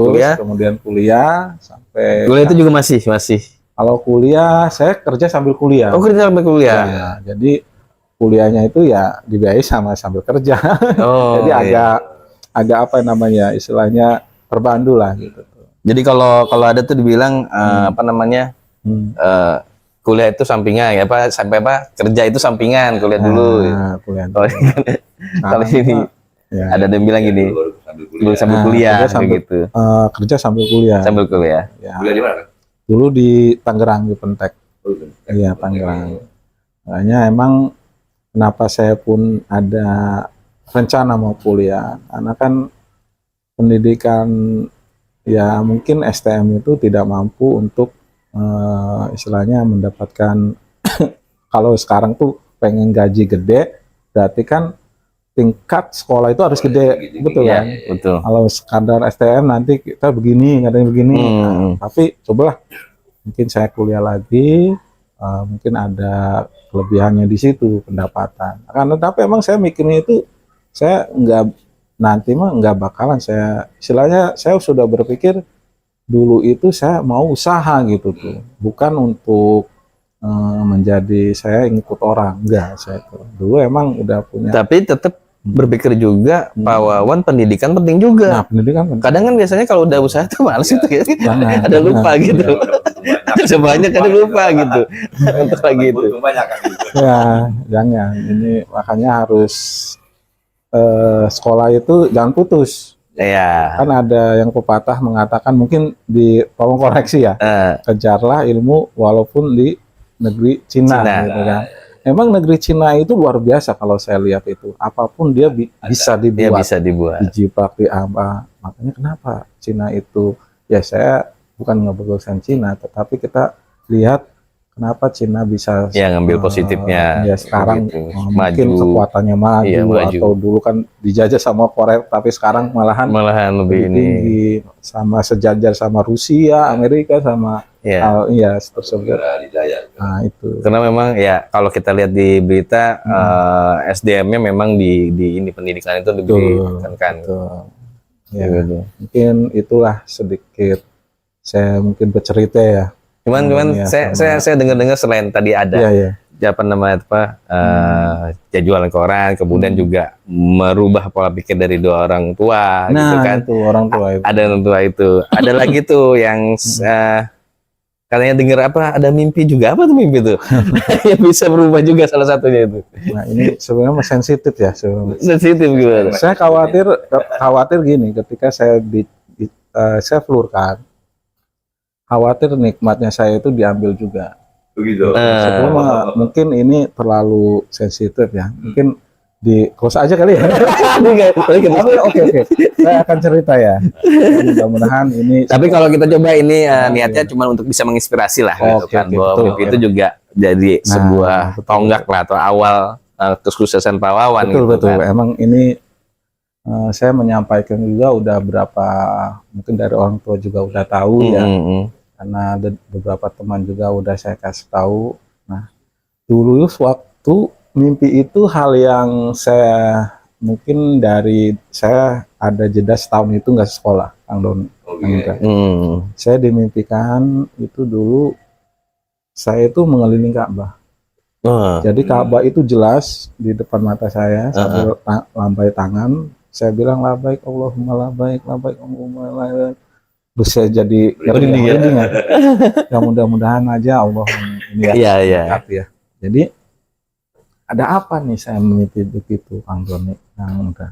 S1: kuliah sampai
S2: kuliah itu juga masih.
S1: Kalau kuliah saya kerja sambil kuliah.
S2: Oh, kerja sambil kuliah.
S1: Ya, jadi kuliahnya itu ya dibiayai sambil kerja.
S2: Oh,
S1: jadi agak apa namanya istilahnya terbantu lah gitu.
S2: Jadi kalau ada tuh dibilang apa namanya kuliah itu sampingan ya sampai kerja itu sampingan kuliah dulu.
S1: Kuliah.
S2: Kalau ini ya, ada yang bilang gini sambil kuliah gitu.
S1: Kerja sambil kuliah.
S2: Sambil kuliah.
S1: Ya.
S3: Kuliah di mana?
S1: Dulu di Tangerang di Pentek. Iya Tangerang. Makanya emang kenapa saya pun ada rencana mau kuliah karena kan pendidikan ya mungkin STM itu tidak mampu untuk istilahnya mendapatkan kalau sekarang tuh pengen gaji gede berarti kan tingkat sekolah itu harus gede, betul
S2: ya,
S1: kan?
S2: Betul.
S1: Kalau sekadar STM nanti kita begini, kadang begini. Nah, tapi cobalah, mungkin saya kuliah lagi, mungkin ada kelebihannya di situ pendapatan. Karena tapi emang saya mikirnya itu saya nggak bakalan saya istilahnya saya sudah berpikir dulu itu saya mau usaha gitu tuh, bukan untuk menjadi saya ngikut orang, enggak saya tuh. Dulu emang udah punya.
S2: Tapi tetap berpikir juga Pak Wawan pendidikan penting juga.
S1: Nah, pendidikan penting.
S2: Kadang kan biasanya kalau udah usaha tuh males itu ya. Ada lupa gitu. Sebanyak ada lupa gitu. Untuk lagi itu.
S1: Ya, jangan. Ini makanya harus sekolah itu jangan putus.
S2: Iya.
S1: Kan ada yang pepatah mengatakan mungkin tolong koreksi ya. Kejarlah ilmu walaupun di negeri Cina. Gitu kan. Emang negeri Cina itu luar biasa kalau saya lihat itu. Apapun dia bisa dibuat.
S2: Dia bisa dibuat.
S1: Dijiplak, di apa. Makanya kenapa Cina itu, ya saya bukan ngebagusan Cina, tetapi kita lihat kenapa Cina bisa
S2: ya ngambil positifnya.
S1: Ya sekarang
S2: gitu.
S1: mungkin kekuatannya maju, atau dulu kan dijajah sama Korea, tapi sekarang malahan
S2: lebih
S1: tinggi, sama sejajar sama Rusia, Amerika, sama tersebut. Nah itu.
S2: Karena memang ya kalau kita lihat di berita SDM-nya memang di ini pendidikan itu lebih ditekankan.
S1: Ya, mungkin itulah sedikit saya mungkin bercerita ya.
S2: Cuman saya dengar-dengar selain tadi ada apa namanya ya jualan koran, kemudian juga merubah pola pikir dari dua orang tua gitu kan.
S1: Itu orang tua itu.
S2: Ada orang tua itu. Ada lagi tuh yang katanya dengar ada mimpi juga, apa tuh mimpi tuh? Yang bisa berubah juga salah satunya itu.
S1: Nah ini sebenarnya sensitif ya sebenarnya.
S2: Sensitif gimana?
S1: Saya khawatir gini, ketika saya saya flurkan, khawatir nikmatnya saya itu diambil juga.
S3: Begitu.
S1: Sebelum mungkin ini terlalu sensitif ya, mungkin di close aja kali ya. Oke. Saya akan cerita ya. Mudah-mudahan ini.
S2: Tapi kalau kita coba ini niatnya cuma untuk bisa menginspirasi lah, gitu kan. Bahwa mimpi itu juga jadi sebuah tonggak lah atau awal kesuksesan Pak Wawan.
S1: Betul. Emang ini saya menyampaikan juga udah berapa, mungkin dari orang tua juga udah tahu ya. Karena ada beberapa teman juga udah saya kasih tahu. Nah, dulu waktu mimpi itu hal yang saya mungkin dari saya ada jeda setahun itu nggak sekolah, Kang Don. Saya dimimpikan itu dulu saya itu mengelilingi Ka'bah. Jadi Ka'bah itu jelas di depan mata saya sambil lambai tangan. Saya bilang labbaik Allahumma labbaik, labbaik Allahumma labbaik. Terus saya jadi merinding ya. Ya mudah-mudahan aja Allah ini ya. Jadi ada apa nih saya mimpi begitu, Kang Doni? Yang udah.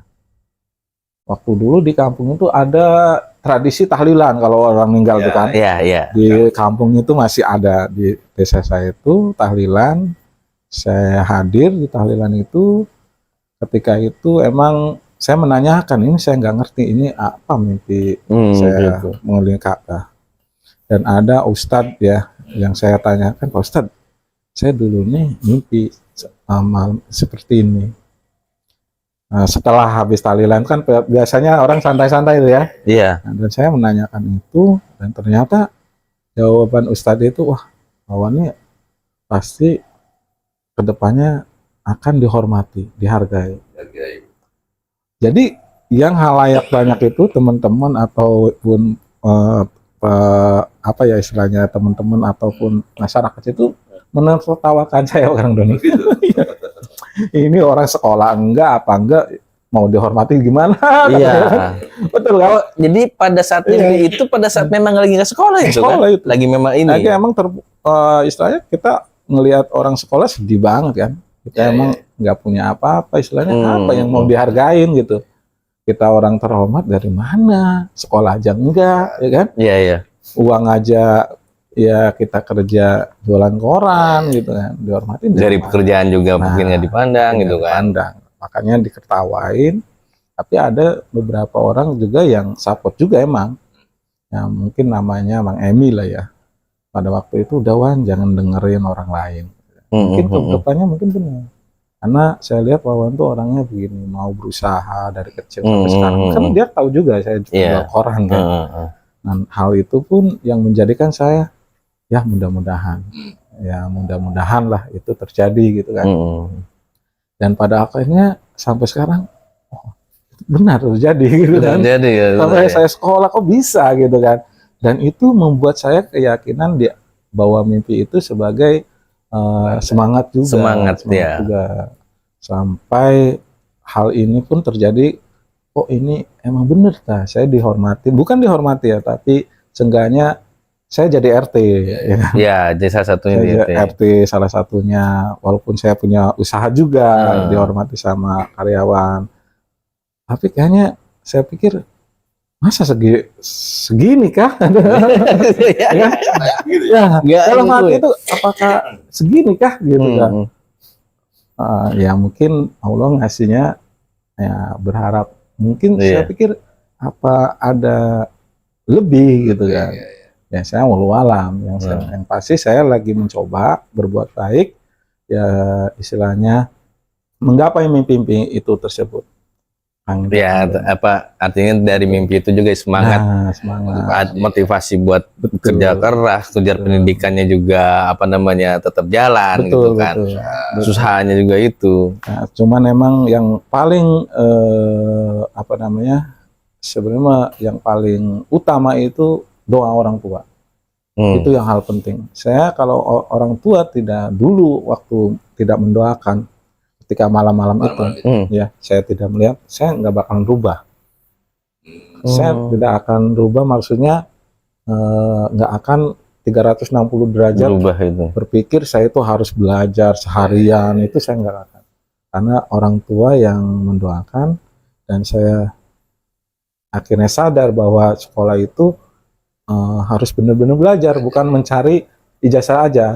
S1: Waktu dulu di kampung itu ada tradisi tahlilan kalau orang meninggal itu kan. Di kampung itu masih ada, di desa saya itu tahlilan. Saya hadir di tahlilan itu. Ketika itu emang saya menanyakan, ini saya nggak ngerti ini apa mimpi saya mengelilingi Ka'bah. Dan ada ustadz ya yang saya tanyakan, Pak Ustadz, saya dulu nih mimpi malam seperti ini. Nah, setelah habis tahlilan kan biasanya orang santai-santai itu ya.
S2: Iya.
S1: Nah, dan saya menanyakan itu dan ternyata jawaban ustadz itu, wah, awannya pasti kedepannya akan dihormati, dihargai. Jadi yang halayak banyak itu teman-teman ataupun apa ya istilahnya teman-teman ataupun masyarakat itu menertawakan saya, Kang Doni. Ini orang sekolah enggak mau dihormati gimana?
S2: Iya.
S1: Betul kan?
S2: Oh, jadi pada saat itu pada saat memang lagi nggak sekolah itu kan?
S1: Itu.
S2: Lagi memang ini.
S1: Lagi emang istilahnya kita ngelihat orang sekolah sedih banget kan. Kita emang nggak punya apa-apa, istilahnya apa yang mau dihargain gitu. Kita orang terhormat dari mana? Sekolah aja enggak, ya kan?
S2: Iya.
S1: Uang aja ya kita kerja jualan koran gitu kan, dihormatin.
S2: Dari pekerjaan juga mungkin nggak dipandang gitu kan.
S1: Makanya diketawain. Tapi ada beberapa orang juga yang support juga emang. Ya mungkin namanya Mang Emi lah ya. Pada waktu itu udah Wan, jangan dengerin orang lain. Mungkin kedepannya mungkin benar. Karena saya lihat Wawan tuh orangnya begini, mau berusaha dari kecil sampai sekarang. Kan dia tahu juga saya jual koran kan. Dan hal itu pun yang menjadikan saya, ya mudah-mudahan lah itu terjadi gitu kan. Dan pada akhirnya sampai sekarang, benar terjadi gitu kan. Sampai saya sekolah kok bisa gitu kan. Dan itu membuat saya keyakinan bahwa mimpi itu sebagai semangat juga. Sampai hal ini pun terjadi, oh ini emang bener saya dihormati. Bukan dihormati ya, tapi seenggaknya saya jadi RT.
S2: Ya, jadi salah satunya
S1: RT salah satunya. Walaupun saya punya usaha juga, dihormati sama karyawan. Tapi kayaknya saya pikir, masa segini kah? Dalam hati itu apakah segini kah gitu kan? Ya mungkin Allah ngasihnya ya berharap. Mungkin saya pikir apa ada lebih gitu kan? Ya saya walau alam. Yang pasti saya lagi mencoba berbuat baik. Ya istilahnya menggapai mimpi-mimpi itu tersebut.
S2: Ya, artinya dari mimpi itu juga semangat, motivasi buat kerja keras, kejar pendidikannya juga tetap jalan gitu kan. Susahnya juga itu.
S1: Nah, cuman emang yang paling sebenarnya yang paling utama itu doa orang tua. Itu yang hal penting. Saya kalau orang tua dulu waktu tidak mendoakan, ketika malam-malam itu, ya saya tidak melihat, saya nggak bakalan rubah. Saya tidak akan rubah, maksudnya nggak akan 360 derajat
S2: berubah itu.
S1: Berpikir saya itu harus belajar seharian, itu saya nggak akan. Karena orang tua yang mendoakan, dan saya akhirnya sadar bahwa sekolah itu harus benar-benar belajar, bukan mencari ijazah aja.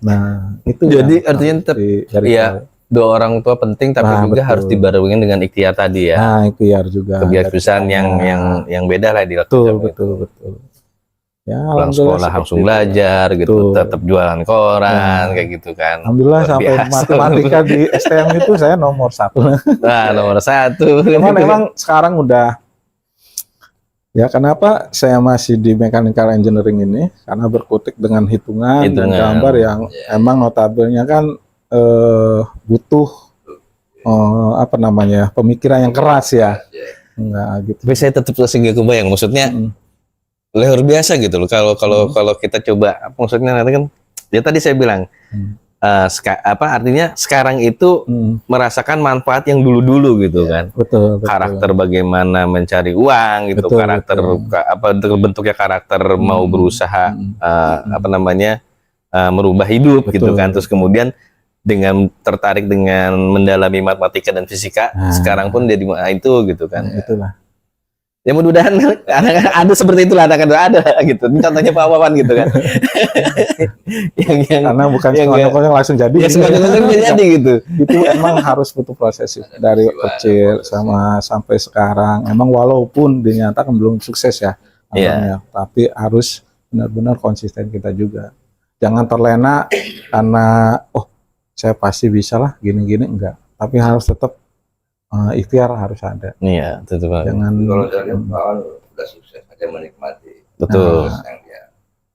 S1: Nah itu
S2: jadi artinya tetap doa orang tua penting, tapi juga harus dibarengin dengan ikhtiar tadi ya.
S1: Nah, ikhtiar juga.
S2: Kebiasaan yang beda lah dilakukan.
S1: Betul. Ya,
S2: pulang sekolah langsung belajar gitu, tetap jualan koran kayak gitu kan.
S1: Alhamdulillah sampai matematika di STM itu saya nomor 1.
S2: Nah, nomor 1.
S1: Cuman memang sekarang udah. Ya, kenapa saya masih di mechanical engineering ini? Karena berkutik dengan hitungan dan gambar yang emang notabene kan butuh pemikiran yang keras ya. Enggak gitu.
S2: Tapi saya tetap masih nggak kebayang, maksudnya luar biasa gitu loh. Kalau kita coba, maksudnya nanti kan Ya tadi saya bilang artinya sekarang itu merasakan manfaat yang dulu-dulu gitu kan.
S1: Betul, betul.
S2: Karakter bagaimana mencari uang gitu,
S1: Betul,
S2: karakter
S1: betul.
S2: bentuknya karakter mau berusaha merubah hidup gitu
S1: Betul.
S2: kan. Terus kemudian dengan tertarik dengan mendalami matematika dan fisika, sekarang pun jadi itu gitu kan.
S1: Itulah.
S2: Ya mudah-mudahan ada seperti itulah, ada gitu. Ini contohnya Pak Wawan gitu kan. yang
S1: Karena bukan
S2: yang
S1: semuanya langsung jadi.
S2: ya semuanya jadi gitu.
S1: Itu emang harus butuh proses sih. Dari kecil sama sampai sekarang. Emang walaupun dinyatakan belum sukses ya, tapi harus benar-benar konsisten kita juga. Jangan terlena karena saya pasti bisa lah gini-gini, enggak. Tapi harus tetap ikhtiar harus ada.
S2: Iya, betul banget.
S1: Jangan
S3: Kalau dari kawan udah sukses aja menikmati.
S2: Betul.
S3: Proses yang dia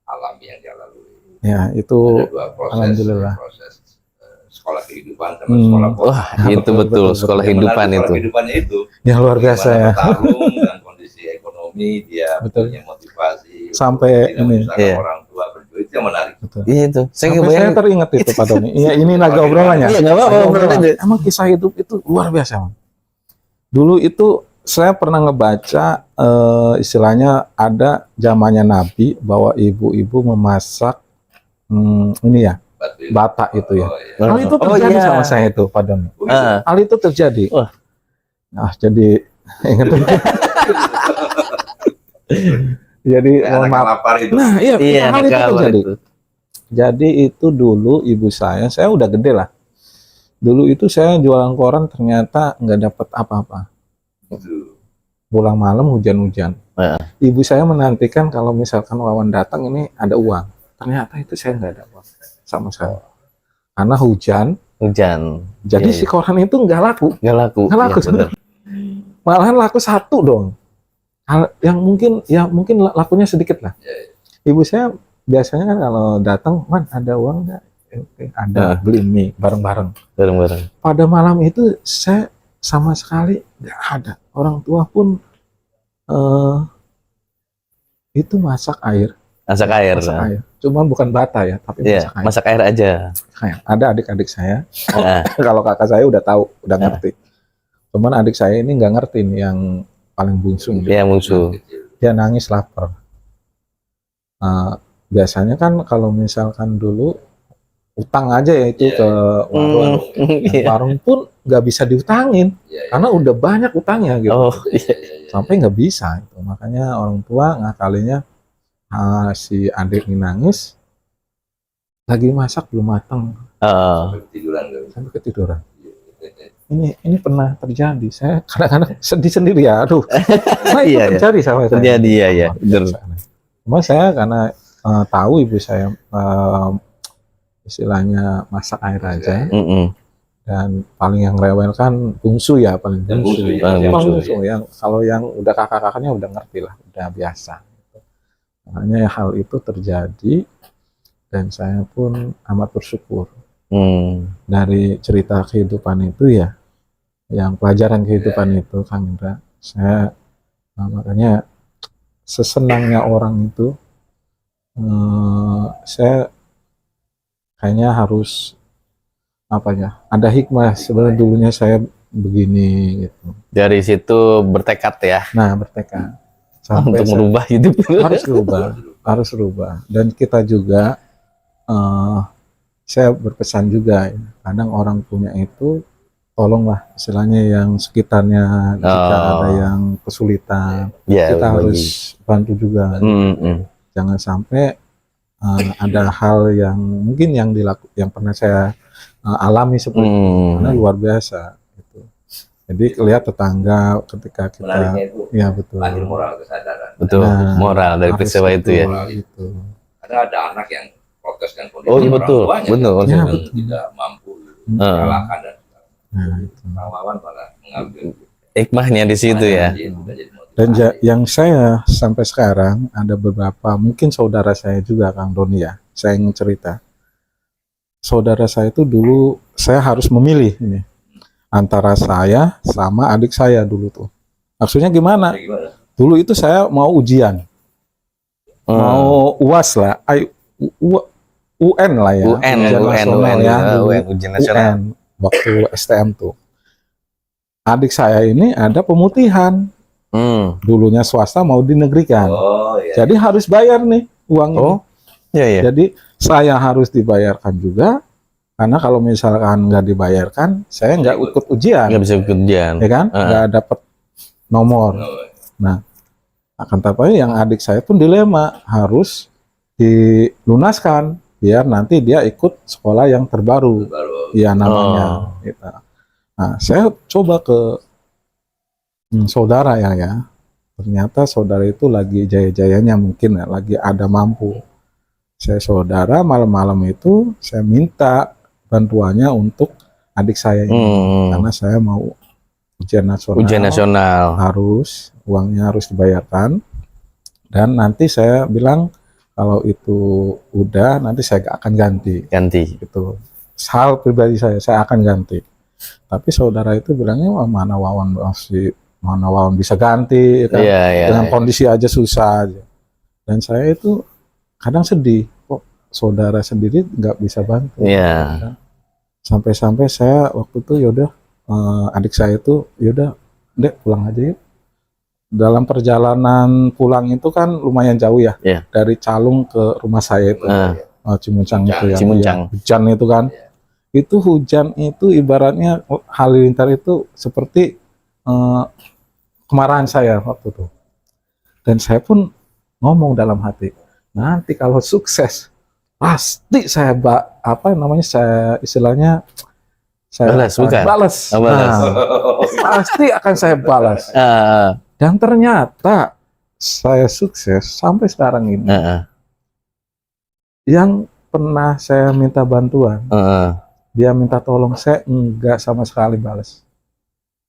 S3: alami, yang dia lalui.
S1: Ya, itu
S3: Ada dua proses,
S1: alhamdulillah.
S3: proses sekolah kehidupan sama sekolah
S2: Wah, itu betul sekolah kehidupan
S3: sekolah
S2: itu.
S3: kehidupannya itu.
S1: Ya luar biasa ya.
S3: Bertarung dengan kondisi ekonomi, dia punya motivasi.
S1: Sampai ini.
S3: Orang tua berjuang, itu yang menarik.
S1: Betul.
S2: Iya itu.
S1: Saya teringat itu Pak Doni. Iya, ini naga obrolannya.
S2: Iya, nggak apa-apa, obrolan aja.
S1: Emang kisah hidup itu luar biasa, Bang. Dulu itu saya pernah ngebaca istilahnya ada zamannya Nabi bahwa ibu-ibu memasak ini ya, bata itu ya. Hal itu terjadi sama saya itu, Pak Doni. Hal itu terjadi. Nah, jadi ingat. Jadi mohon maaf.
S3: Lapar itu.
S1: Nah, iya, hal itu terjadi.
S2: Itu.
S1: Jadi itu dulu ibu saya udah gede lah. Dulu itu saya jualan koran ternyata nggak dapat apa-apa. Pulang malam hujan-hujan. Ibu saya menantikan kalau misalkan Wawan datang ini ada uang. Ternyata itu saya nggak ada uang sama sekali. Karena hujan. Jadi si koran itu nggak laku. Nggak laku.
S2: Ya,
S1: Malahan laku satu dong. Yang mungkin lakunya sedikit lah. Ibu saya biasanya kan kalau datang, Man ada uang nggak? Ada, beli mie bareng-bareng. Pada malam itu saya sama sekali nggak ada. Orang tua pun itu masak air. Masak air. Cuma bukan bata ya, tapi
S2: masak air aja.
S1: Ada adik-adik saya. Kalau kakak saya udah tahu, udah ngerti. Cuman adik saya ini nggak ngerti nih, yang paling bungsu.
S2: Iya, bungsu.
S1: Dia nangis lapar. Biasanya kan kalau misalkan dulu utang aja ya itu ke warung. Warung pun nggak bisa diutangin karena udah banyak utangnya gitu. Sampai nggak bisa itu. Makanya orang tua ngakalinya si adik ini nangis lagi masak belum matang. Sampai ketiduran. Ini pernah terjadi. Saya kadang-kadang sedih sendiri ya. Aduh. Nah, itu terjadi sama saya.
S2: Terjadi ya.
S1: Cuma saya karena tahu ibu saya istilahnya masak air aja, dan paling yang rewel kan bungsu ya, paling bungsu. Yang kalau yang udah kakak-kakaknya udah ngerti lah, udah biasa. Makanya hal itu terjadi dan saya pun amat bersyukur dari cerita kehidupan itu ya, yang pelajaran kehidupan itu, Kang Indra. Saya makanya sesenangnya orang itu, saya kayaknya harus ada hikmah sebenarnya. Dulunya saya begini gitu.
S2: Dari situ bertekad ya.
S1: Nah, bertekad
S2: untuk merubah hidup.
S1: Harus rubah. Dan kita juga saya berpesan juga ya, kadang orang punya itu tolonglah istilahnya yang sekitarnya jika ada yang kesulitan, kita harus bantu juga. Jangan sampai ada hal yang mungkin yang pernah saya alami seperti itu, karena luar biasa gitu. Jadi lihat tetangga ketika kita
S3: lahir moral kesadaran.
S2: Moral dari peristiwa itu ya.
S3: Ada anak yang protes kan kondisi
S2: orang tuanya
S3: tidak mampu mengalahkan dan Wawan malah mengambil
S2: hikmahnya di situ ya.
S1: Dan yang saya sampai sekarang ada beberapa, mungkin saudara saya juga, Kang Doni ya, saya ingin cerita. Saudara saya itu dulu saya harus memilih ini antara saya sama adik saya dulu tuh. Maksudnya gimana? Dulu itu saya mau ujian, mau UAS lah, UN lah ya.
S2: UN,
S1: Ujian nasional ya, dulu.
S2: ujian nasional.
S1: UN waktu STM tuh. Adik saya ini ada pemutihan. Dulunya swasta mau dinegrikan.
S3: Oh iya.
S1: Jadi harus bayar nih uang ini.
S2: Oh, iya iya.
S1: Jadi saya harus dibayarkan juga, karena kalau misalkan nggak dibayarkan, saya nggak ikut ujian,
S2: Nggak bisa ikut ujian.
S1: ya kan? Nggak dapat nomor. Nah, akan tapi yang adik saya pun dilema, harus dilunaskan biar nanti dia ikut sekolah yang terbaru, ya namanya. Gitu. Nah, saya coba ke saudara ya. Ternyata saudara itu lagi jaya-jayanya mungkin ya, lagi ada mampu. Saya saudara malam-malam itu saya minta bantuannya untuk adik saya ini, karena saya mau ujian nasional.
S2: Ujian nasional.
S1: Harus uangnya harus dibayarkan, dan nanti saya bilang kalau itu udah nanti saya akan ganti. Gitu. Hal pribadi saya akan ganti. Tapi saudara itu bilangnya, wah, mana Wawan bisa ganti, kan? Dengan kondisi aja susah aja. Dan saya itu kadang sedih, kok saudara sendiri nggak bisa bantu. Kan? Sampai-sampai saya waktu itu yaudah, adik saya itu yaudah, Dek pulang aja yuk. Dalam perjalanan pulang itu kan lumayan jauh ya, dari Calung ke rumah saya itu, Cimuncang itu ya, hujan itu kan. Itu hujan itu ibaratnya halilintar itu seperti kemarahan saya waktu itu. Dan saya pun ngomong dalam hati, nanti kalau sukses pasti saya saya istilahnya saya balas. Pasti akan saya balas. Dan ternyata saya sukses sampai sekarang ini. Yang pernah saya minta bantuan, dia minta tolong, saya enggak sama sekali balas.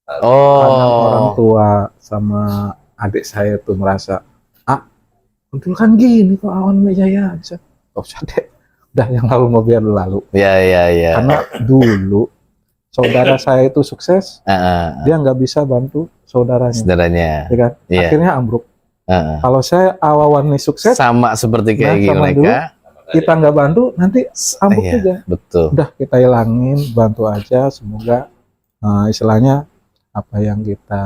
S1: Karena orang tua sama adik saya tuh merasa, betul kan gini kok Awan Wijaya bisa. Oh, sadek. Udah yang lalu mau biar lalu. Karena dulu saudara saya itu sukses, dia nggak bisa bantu saudaranya. Ya kan? Akhirnya ambruk. Kalau saya Awan nih sukses,
S2: sama seperti kayak mereka.
S1: Kita nggak bantu, nanti ambruk juga.
S2: Betul.
S1: Udah kita hilangin, bantu aja. Semoga istilahnya apa yang kita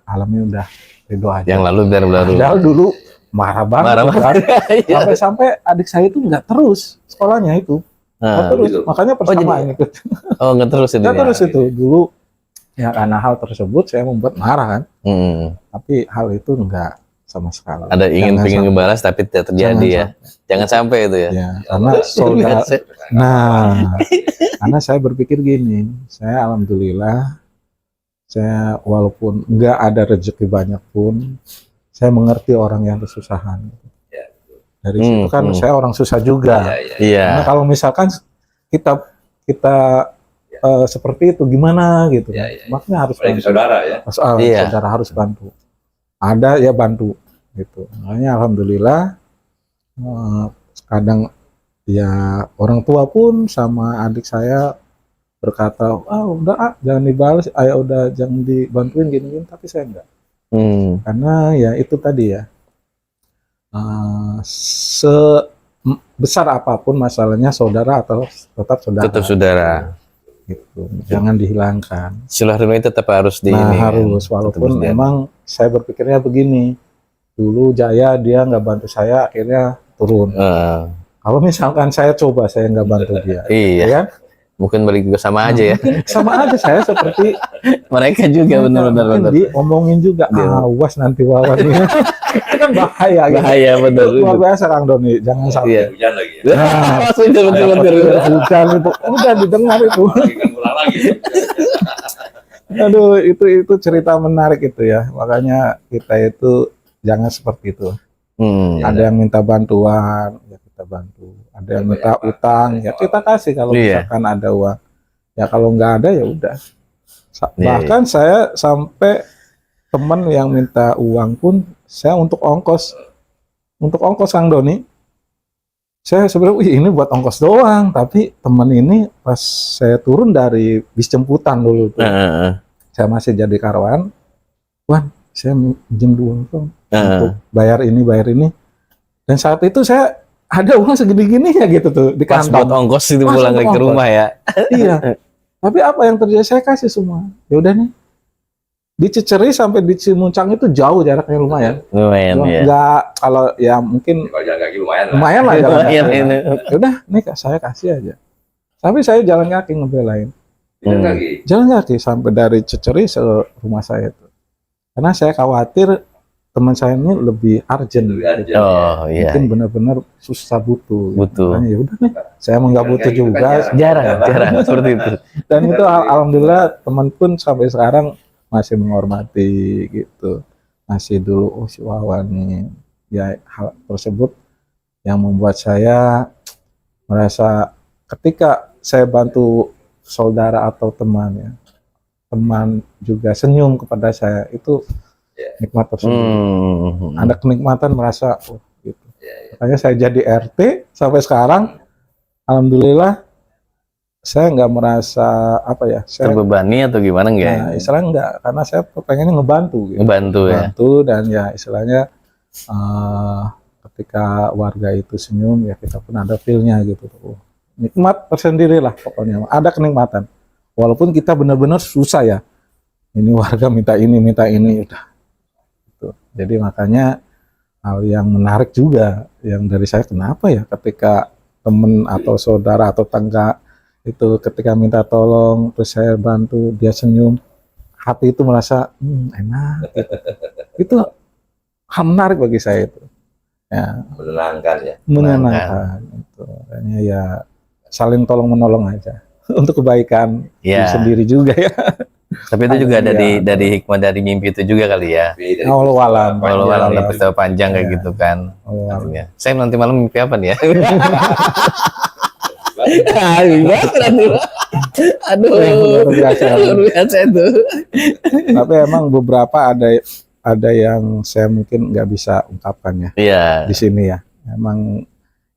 S1: alami udah ridho aja.
S2: Yang lalu biar berlalu.
S1: Padahal dulu marah banget. Sampai-sampai adik saya itu nggak terus sekolahnya itu. Nggak terus.
S2: Gitu.
S1: Makanya persamaan itu.
S2: Nggak terus itu.
S1: Nggak terus itu. Dulu ya karena hal tersebut saya membuat marah kan. Tapi hal itu nggak sama sekali.
S2: Ada ingin ngebalas tapi tidak terjadi ya. Jangan sampai itu ya.
S1: Karena saudara. Karena saya berpikir gini, saya alhamdulillah, saya walaupun nggak ada rezeki banyak pun, saya mengerti orang yang kesusahan. Dari situ kan saya orang susah juga. Karena kalau misalkan kita seperti itu gimana gitu, makanya harus bantu.
S3: Saudara ya.
S1: Saudara harus bantu. Ada ya bantu gitu. Makanya alhamdulillah, kadang ya orang tua pun sama adik saya berkata, udah jangan dibalas, udah jangan dibantuin gini-gini, tapi saya enggak. Karena ya itu tadi ya, sebesar apapun masalahnya saudara atau tetap saudara. Gitu. Jangan dihilangkan.
S2: Silaturahmi tetap harus
S1: harus, walaupun memang saya berpikirnya begini, dulu Jaya dia nggak bantu saya, akhirnya turun. Kalau misalkan saya coba saya nggak bantu dia, ya?
S2: Mungkin balik juga sama aja ya.
S1: Sama aja saya seperti
S2: mereka juga benar-benar
S1: diomongin juga. Awas nanti Wawan ini. Itu kan bahaya.
S2: Bahaya benar.
S1: Luar biasa Kang Doni, jangan sampai.
S3: Hujan lagi.
S2: Betul.
S1: Hujan itu udah didengar itu. Aduh, itu cerita menarik itu ya. Makanya kita itu jangan seperti itu. Ada yang minta bantuan, ya kita bantu. Ada yang minta utang, ya kita kasih kalau misalkan ada uang. Ya kalau nggak ada ya udah. Bahkan saya sampai teman yang minta uang pun saya untuk ongkos Kang Doni. Saya sebenarnya ini buat ongkos doang, tapi teman ini pas saya turun dari bis jemputan dulu tuh, saya masih jadi karyawan, Wan, saya minjem duit untuk bayar ini, dan saat itu saya ada uang segini-gini ya gitu tuh di
S2: Pas buat
S1: kantong.
S2: ongkos itu
S1: Pas
S2: pulang
S1: untuk
S2: ke
S1: ongkos.
S2: rumah ya.
S1: Iya. Tapi apa yang terjadi, saya kasih semua. Ya udah nih. Di Ciceri sampai di Cimuncang itu jauh jaraknya, lumayan.
S2: Lumayan ya.
S1: Enggak, kalau ya mungkin
S3: Kalau jalan kaki lumayan lah.
S1: lumayan lah jalan
S2: Lumayan
S1: kaki.
S2: ini.
S1: Ya udah nih Kak, saya kasih aja. Tapi saya jalan kaki ngebelain.
S3: Jalan kaki.
S1: Jalan kaki sampai dari Ciceri ke rumah saya itu. Karena saya khawatir teman saya ini lebih urgent.
S3: Lebih urgent.
S1: gitu.
S2: Oh iya.
S1: Mungkin benar-benar susah butuh.
S2: Butuh.
S1: Makanya ya udah nih, saya mau nggak
S3: Jalan
S1: butuh
S3: kaki itu kan
S1: juga.
S2: Jarang seperti itu.
S1: Dan itu alhamdulillah teman pun sampai sekarang masih menghormati gitu. Masih dulu, oh si Wawan nih. Ya hal tersebut yang membuat saya merasa ketika saya bantu saudara atau teman ya, teman juga senyum kepada saya, itu nikmat tersendiri. Ada kenikmatan merasa, oh gitu. Makanya saya jadi RT sampai sekarang, alhamdulillah saya nggak merasa apa ya, saya
S2: Terbebani atau gimana enggak?
S1: nah, istilahnya enggak, karena saya pengennya ngebantu gitu.
S2: Ngebantu ya.
S1: Ngebantu, dan ya istilahnya ketika warga itu senyum ya kita pun ada feel-nya gitu. Oh, nikmat tersendiri lah pokoknya, ada kenikmatan. Walaupun kita benar-benar susah ya. Ini warga minta ini udah. Gitu. Jadi makanya hal yang menarik juga yang dari saya, kenapa ya ketika temen atau saudara atau tangga itu ketika minta tolong terus saya bantu, dia senyum, hati itu merasa enak gitu. Itu hal menarik bagi saya itu ya,
S3: Menenangkan ya.
S1: menyenangkan itu. Makanya ya saling tolong menolong aja untuk kebaikan diri
S2: Ya.
S1: sendiri juga ya.
S2: Tapi itu juga
S1: Iya.
S2: dari hikmah dari mimpi itu juga kali ya.
S3: Tapi dari
S1: Allah alam.
S2: Kalau
S1: Iya,
S2: malam
S1: iya.
S2: itu panjang kayak
S1: Iya.
S2: gitu kan.
S1: Allah alam.
S2: Ya. Saya nanti malam mimpi apa nih ya? Aduh,
S1: Ya, luar biasa.
S2: luar biasa itu.
S1: Tapi emang beberapa ada yang saya mungkin nggak bisa ungkapkan ya
S2: Iya.
S1: di sini ya. Emang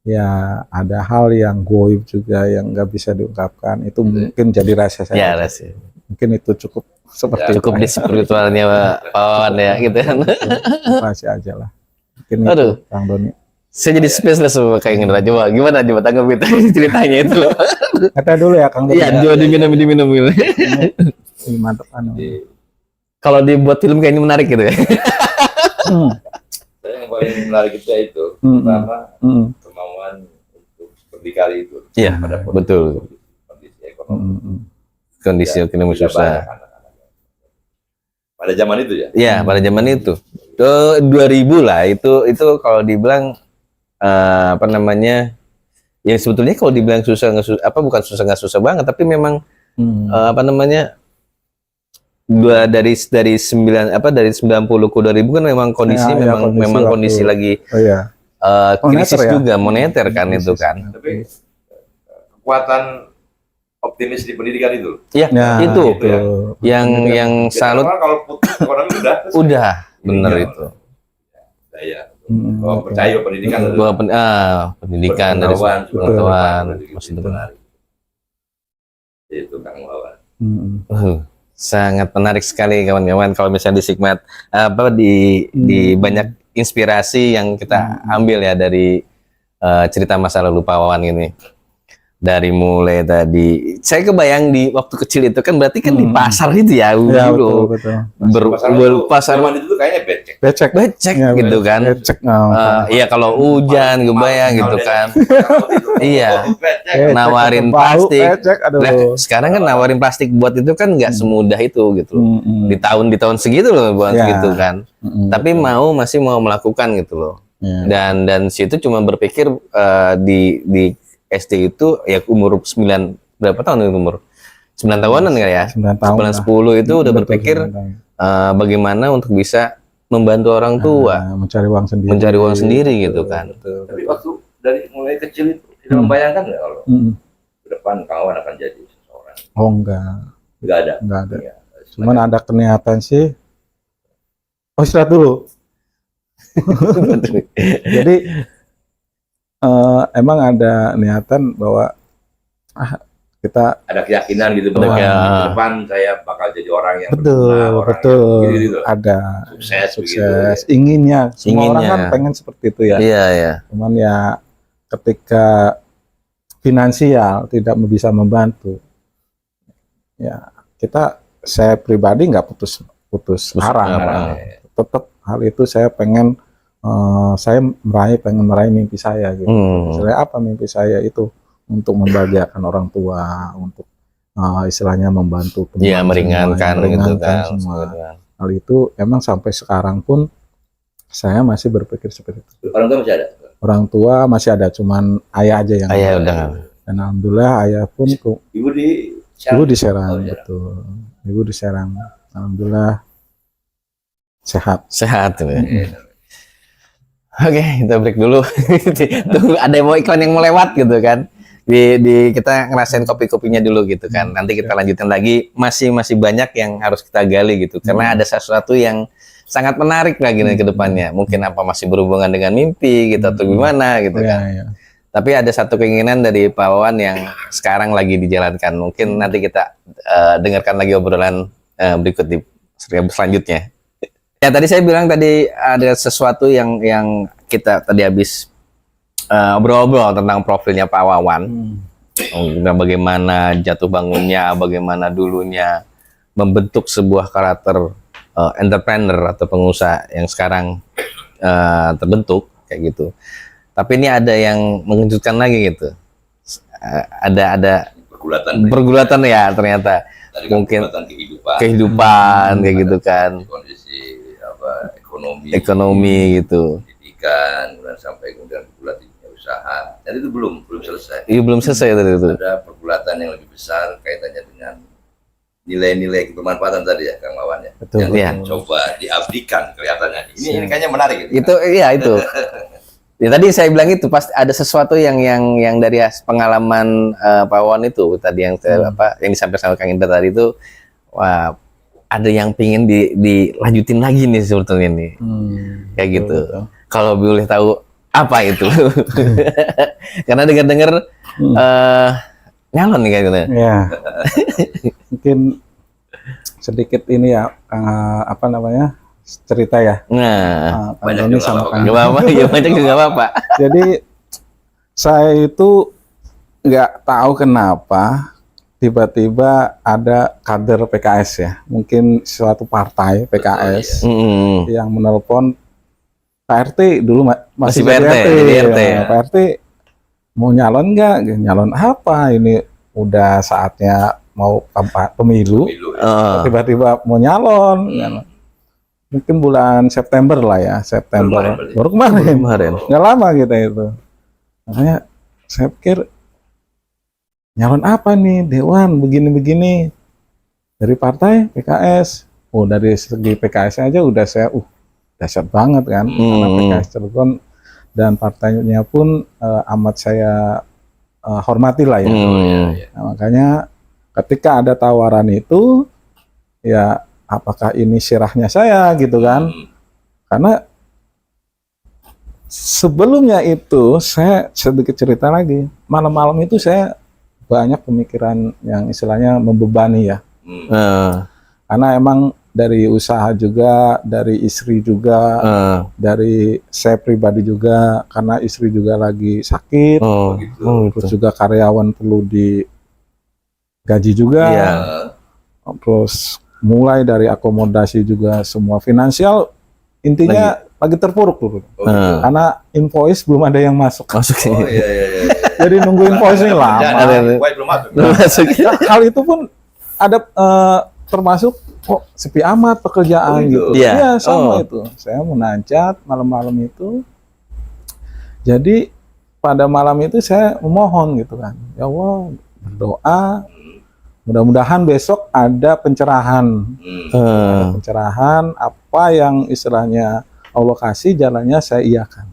S1: ya ada hal yang goib juga yang nggak bisa diungkapkan. Itu mungkin jadi rahasia saya.
S2: Ya, rahasia.
S1: Mungkin itu cukup seperti
S2: Cukup
S1: itu.
S2: di spiritualnya Pak Wawan ya gitu kan.
S1: Rahasia aja lah. Mungkin
S2: Aduh.
S1: itu Kang Doni.
S2: Saya jadi speechless sama kayak Indra. Coba gimana coba tanggapi ceritanya itu loh.
S1: Kata dulu ya Kang Doni.
S2: Iya, coba diminum.
S1: Ini mantap anu.
S2: Kalau dibuat film kayaknya menarik gitu ya.
S3: Saya yang paling menarik itu
S1: Hmm.
S3: pertama
S1: Hmm.
S3: kemauan untuk berdikari itu.
S2: Iya,
S3: Pada
S2: betul.
S3: kondisi ekonomi.
S1: Hmm.
S2: Kondisi ekonomi
S3: Tidak
S2: susah.
S3: banyak anak-anak. Pada zaman itu ya.
S2: Iya, pada zaman itu. 2000 lah itu kalau dibilang apa namanya? Ya sebetulnya kalau dibilang susah nggak susah, apa bukan susah nggak susah banget, tapi memang apa namanya? Dari 90 ke 2000 kan memang kondisi
S1: Ya,
S2: memang
S1: waktu-
S2: kondisi lagi
S1: Oh iya.
S2: krisis
S1: Moneter ya?
S2: juga moneter kan itu
S1: Krisis.
S2: kan.
S3: Tapi kekuatan optimis di pendidikan itu.
S2: Iya,
S1: Ya,
S2: itu
S3: ya.
S2: yang
S3: Jadi
S2: salut
S3: orang kalau putus ekonomi udah
S2: bener
S3: Iya.
S2: itu.
S3: saya
S1: Hmm.
S3: percaya pendidikan
S2: Bahwa pendidikan dari pengetahuan masa depan.
S3: Itu Kang Wawan.
S2: Sangat menarik sekali kawan-kawan kalau misalnya di Sigmat di banyak inspirasi yang kita ambil ya dari cerita masa lalu Pak Wawan ini. Dari mulai tadi saya kebayang di waktu kecil itu kan berarti kan di pasar itu ya,
S1: Ya,
S2: gitu.
S1: betul.
S2: Pasar
S3: zaman itu tuh kayaknya becek.
S1: Becek.
S2: becek
S1: Ya,
S2: gitu kan.
S1: Becek.
S2: Iya kalau hujan kebayang gitu kan. Iya. Nawarin plastik.
S1: Becek, aduh.
S2: Nah, sekarang kan nawarin plastik buat itu kan nggak semudah itu gitu loh. Di tahun segitu loh buat
S1: Ya.
S2: gitu kan. Tapi masih mau melakukan gitu loh.
S1: Ya.
S2: Dan situ cuma berpikir di SD itu ya umur 9 berapa tahun itu umur? 9 tahunan kan ya?
S1: 9 tahun.
S2: 9 10 itu udah
S1: Betul,
S2: berpikir
S1: 9 tahun.
S2: bagaimana untuk bisa membantu orang tua,
S1: Mencari uang sendiri.
S2: mencari uang sendiri gitu kan.
S1: Betul.
S3: Tapi waktu dari mulai kecil itu tidak membayangkan nggak kalau ke depan kawan akan jadi seseorang?
S1: Oh enggak,
S3: Nggak ada.
S1: enggak ada.
S3: Ya,
S1: Cuman ada niatan sih. Oh istirahat dulu. Jadi emang ada niatan bahwa kita
S3: ada keyakinan gitu
S2: Ada
S3: bahwa
S2: kayak-
S3: ke depan saya bakal jadi orang yang
S1: betul
S3: berguna, orang
S1: betul
S3: yang gitu-gitu.
S1: ada
S3: Sukses,
S1: sukses inginnya semua orang
S2: Inginnya.
S1: kan pengen seperti itu ya.
S2: Iya, iya.
S1: Cuman ya ketika finansial tidak bisa membantu, ya saya pribadi nggak putus arang. Tetap hal itu saya pengen pengen meraih mimpi saya gitu. Misalnya apa mimpi saya itu? Untuk membahagiakan orang tua, untuk istilahnya membantu teman,
S2: ya meringankan gitu kan
S1: semua. Hal itu emang sampai sekarang pun saya masih berpikir seperti itu.
S3: Orang tua masih ada?
S1: Orang tua masih ada, cuman ayah aja yang
S2: ayah
S1: ada.
S2: udah
S1: Dan alhamdulillah ayah pun
S3: Ibu di
S1: ibu di Serang,
S3: Oh, ya.
S1: betul. Ibu di Serang, alhamdulillah sehat.
S2: Oke, kita break dulu. Tunggu ada mau iklan yang mau lewat gitu kan. Kita ngerasain kopi-kopinya dulu gitu kan. Nanti kita lanjutin lagi, masih banyak yang harus kita gali gitu. Karena ada sesuatu yang sangat menarik lagi nih ke depannya. Mungkin apa masih berhubungan dengan mimpi gitu atau gimana gitu kan.
S1: Ya.
S2: Tapi ada satu keinginan dari Pak Wawan yang sekarang lagi dijalankan. Mungkin nanti kita dengarkan lagi obrolan berikut di selanjutnya. Ya tadi saya bilang tadi ada sesuatu yang kita tadi habis obrol-obrol tentang profilnya Pak Wawan. Bagaimana jatuh bangunnya, bagaimana dulunya membentuk sebuah karakter entrepreneur atau pengusaha yang sekarang terbentuk kayak gitu. Tapi ini ada yang mengejutkan lagi gitu. Ada pergulatan ya ternyata.
S3: Tadi
S2: Mungkin
S3: kehidupan
S2: kayak gitu kan.
S3: Kondisi
S2: Ekonomi gitu.
S3: pendidikan, kemudian sampai kemudian pergulatan usaha. Dan itu belum selesai.
S2: Iya belum selesai tadi itu.
S3: Ada pergulatan yang lebih besar kaitannya dengan nilai-nilai kebermanfaatan tadi ya, Kang Wawan ya.
S1: Betul,
S3: Yang
S2: iya.
S3: coba diabdikan kelihatannya. Ini kayaknya menarik gitu.
S2: Itu iya itu. Ya tadi saya bilang itu pasti ada sesuatu yang dari pengalaman Pak Wawan itu tadi yang yang disampaikan sama Kang Indra tadi itu, wah ada yang pingin dilanjutin lagi nih sebetulnya nih. Kayak gitu.
S1: Betul.
S2: Kalau boleh tahu apa itu? Karena dengar-dengar nyalon nih kayaknya.
S1: Ya. Mungkin sedikit ini ya cerita ya.
S2: Nah,
S1: Kang Doni sama Kang
S2: nggak apa-apa, ya banyak juga nggak apa-apa.
S1: Jadi saya itu nggak tahu kenapa tiba-tiba ada kader PKS ya, mungkin suatu partai PKS yang menelpon Pak RT dulu masih
S2: Pak RT,
S1: ya. Pak RT mau nyalon nggak? Nyalon apa? Ini udah saatnya mau pemilu. Tiba-tiba mau nyalon. Mungkin bulan September lah ya, September. Baru kemarin. Nggak lama gitu itu. Makanya saya pikir nyalon apa nih, Dewan begini-begini dari partai PKS. Oh, dari segi PKS aja udah saya dahsyat banget kan, karena PKS Cilegon dan partainya pun amat saya hormati lah ya. Nah, makanya ketika ada tawaran itu, ya apakah ini sirahnya saya gitu kan? Karena sebelumnya itu saya sedikit cerita lagi, malam-malam itu saya banyak pemikiran yang istilahnya membebani ya. Karena emang dari usaha juga, dari istri juga, dari saya pribadi juga, karena istri juga lagi sakit, terus juga karyawan perlu digaji juga, terus mulai dari akomodasi juga semua finansial intinya lagi terpuruk dulu. Karena invoice belum ada yang masuk. Jadi nunggu invoice ini lama. Hal itu pun ada termasuk kok sepi amat pekerjaan gitu. Iya, sama itu. Saya munajat malam-malam itu. Jadi pada malam itu saya memohon gitu kan. Ya Allah, berdoa mudah-mudahan besok ada pencerahan. Pencerahan apa yang istilahnya Allah kasih jalannya saya iakan.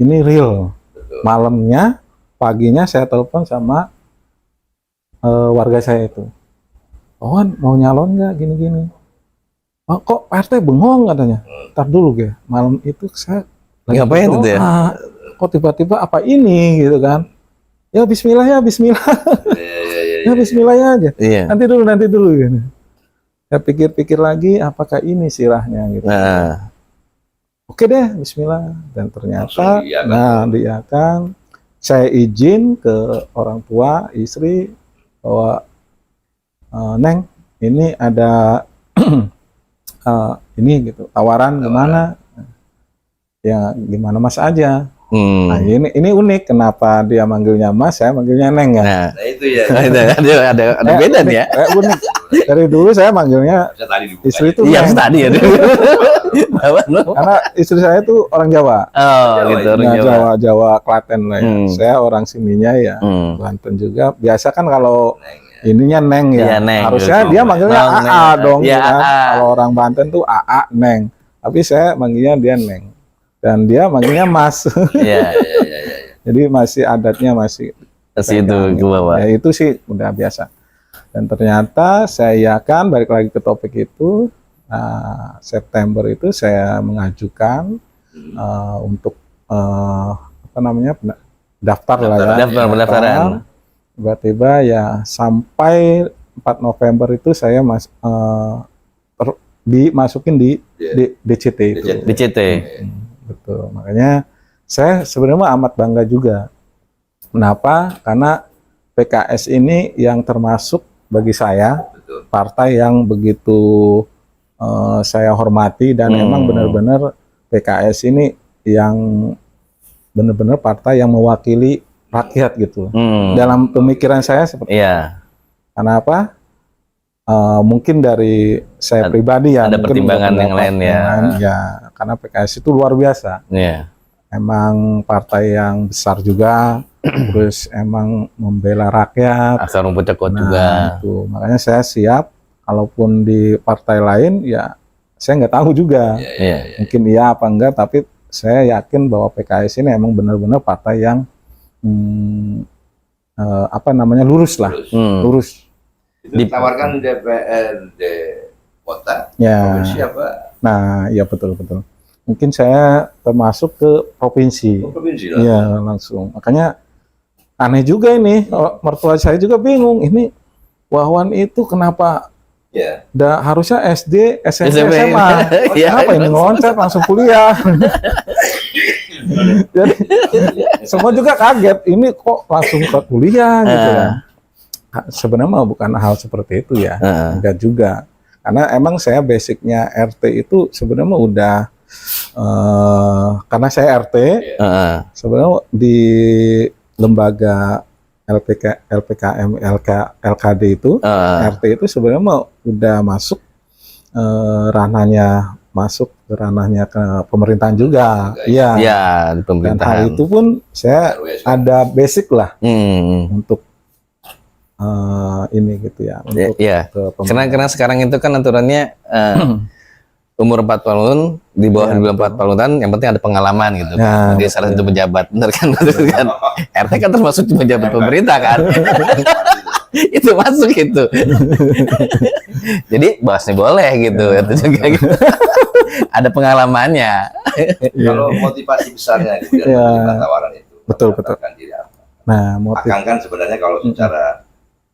S1: Ini real. Malamnya, paginya saya telepon sama warga saya itu. Oh, mau nyalon nggak gini-gini? Oh, kok Pak RT bengong katanya. Ntar dulu ya, malam itu saya lagi
S2: ngapain itu ya?
S1: Kok tiba-tiba apa ini gitu kan? Ya Bismillah ya Bismillah. Ya Bismillah ya aja. Nanti dulu gitu. Saya pikir-pikir lagi apakah ini sirahnya gitu. Oke deh Bismillah. Dan ternyata diiakan. saya izin ke orang tua istri bahwa Neng, ini ada ini gitu tawaran gimana? Ya gimana Mas aja. Nah ini unik, kenapa dia manggilnya Mas, saya manggilnya Neng ya.
S2: Nah,
S3: Nah itu ya.
S2: ada beda nih ya.
S1: Unik. Dari dulu saya manggilnya
S3: Bisa tadi dibuka.
S1: istri itu
S2: Iya
S1: Neng.
S2: tadi ya.
S1: Karena istri saya itu orang Jawa.
S2: Oh gitu. orang
S1: Nah,
S2: Jawa.
S1: Jawa Klaten lah ya.
S2: Hmm.
S1: Saya orang sininya ya, Banten juga. Biasa kan kalau ininya Neng ya.
S2: Iya, Neng,
S1: Harusnya
S2: gitu.
S1: dia manggilnya
S2: Bang,
S1: AA
S2: Neng.
S1: dong.
S2: Iya,
S1: Kan?
S2: AA.
S1: Kalau orang Banten tuh AA Neng. Tapi saya manggilnya dia Neng. Dan dia manggilnya Mas.
S2: Iya.
S1: Jadi masih adatnya masih
S2: Kasih itu ke bawah.
S1: ya itu sih udah biasa. Dan ternyata saya iakan, balik lagi ke topik itu, September itu saya mengajukan untuk apa namanya daftar lah ya.
S2: Pendaftaran.
S1: Tiba-tiba ya sampai 4 November itu saya dimasukin di DCT itu.
S2: DCT.
S1: Betul. Makanya saya sebenarnya amat bangga juga. Kenapa? Karena PKS ini yang termasuk bagi saya
S3: Betul.
S1: partai yang begitu saya hormati dan emang benar-benar PKS ini yang benar-benar partai yang mewakili rakyat gitu. Dalam pemikiran saya seperti
S2: Iya.
S1: kenapa? Mungkin dari saya pribadi ya.
S2: Ada
S1: mungkin
S2: pertimbangan yang lain ya.
S1: Ya, karena PKS itu luar biasa.
S2: Iya.
S1: Emang partai yang besar juga, terus emang membela rakyat.
S2: Akar rumput cekot
S1: Nah,
S2: juga.
S1: itu. Makanya saya siap, kalaupun di partai lain, ya saya nggak tahu juga.
S2: Iya.
S1: Mungkin iya apa enggak, tapi saya yakin bahwa PKS ini emang benar-benar partai yang apa namanya lurus lah, lurus.
S3: Itu ditawarkan DPRD kota,
S1: Ya.
S3: provinsi apa?
S1: Nah, ya betul-betul. Mungkin saya termasuk ke provinsi.
S3: Provinsi lah.
S1: Iya, langsung. Makanya aneh juga ini. Mertua saya juga bingung. Ini Wawan itu kenapa
S3: Ya.
S1: harusnya SD, SMP,
S2: SMP.
S1: SMA.
S2: Iya.
S1: Kenapa ini ngoncat langsung kuliah? Jadi semua juga kaget. Ini kok langsung ke kuliah gitu ya. Sebenarnya mah bukan hal seperti itu ya. Enggak juga. Karena emang saya basicnya RT itu sebenarnya mah udah karena saya RT, sebenarnya di lembaga LPKM, LKD itu, RT itu sebenarnya mah udah masuk ranahnya ke pemerintahan juga. Iya.
S2: Iya,
S1: Dan
S2: pemerintahan.
S1: hal itu pun saya ada basic lah untuk ini gitu ya. Untuk
S2: Iya.
S1: ke pemerintahan.
S2: Karena sekarang itu kan aturannya umur 4 tahun, di bawah
S1: Ya,
S2: 24 tahun, yang penting ada pengalaman gitu.
S1: Ya,
S2: Dia salah satu pejabat, bener kan? Betul kan? RT kan termasuk pejabat pemerintah kan? Itu masuk itu. Jadi bahasnya boleh gitu, itu juga gitu. Ada pengalamannya.
S3: Kalau motivasi besarnya kemudian
S1: Ya.
S3: menerima tawaran itu,
S1: Betul.
S3: mendapatkan diri apa?
S1: Nah, motif.
S3: Akang kan sebenarnya kalau secara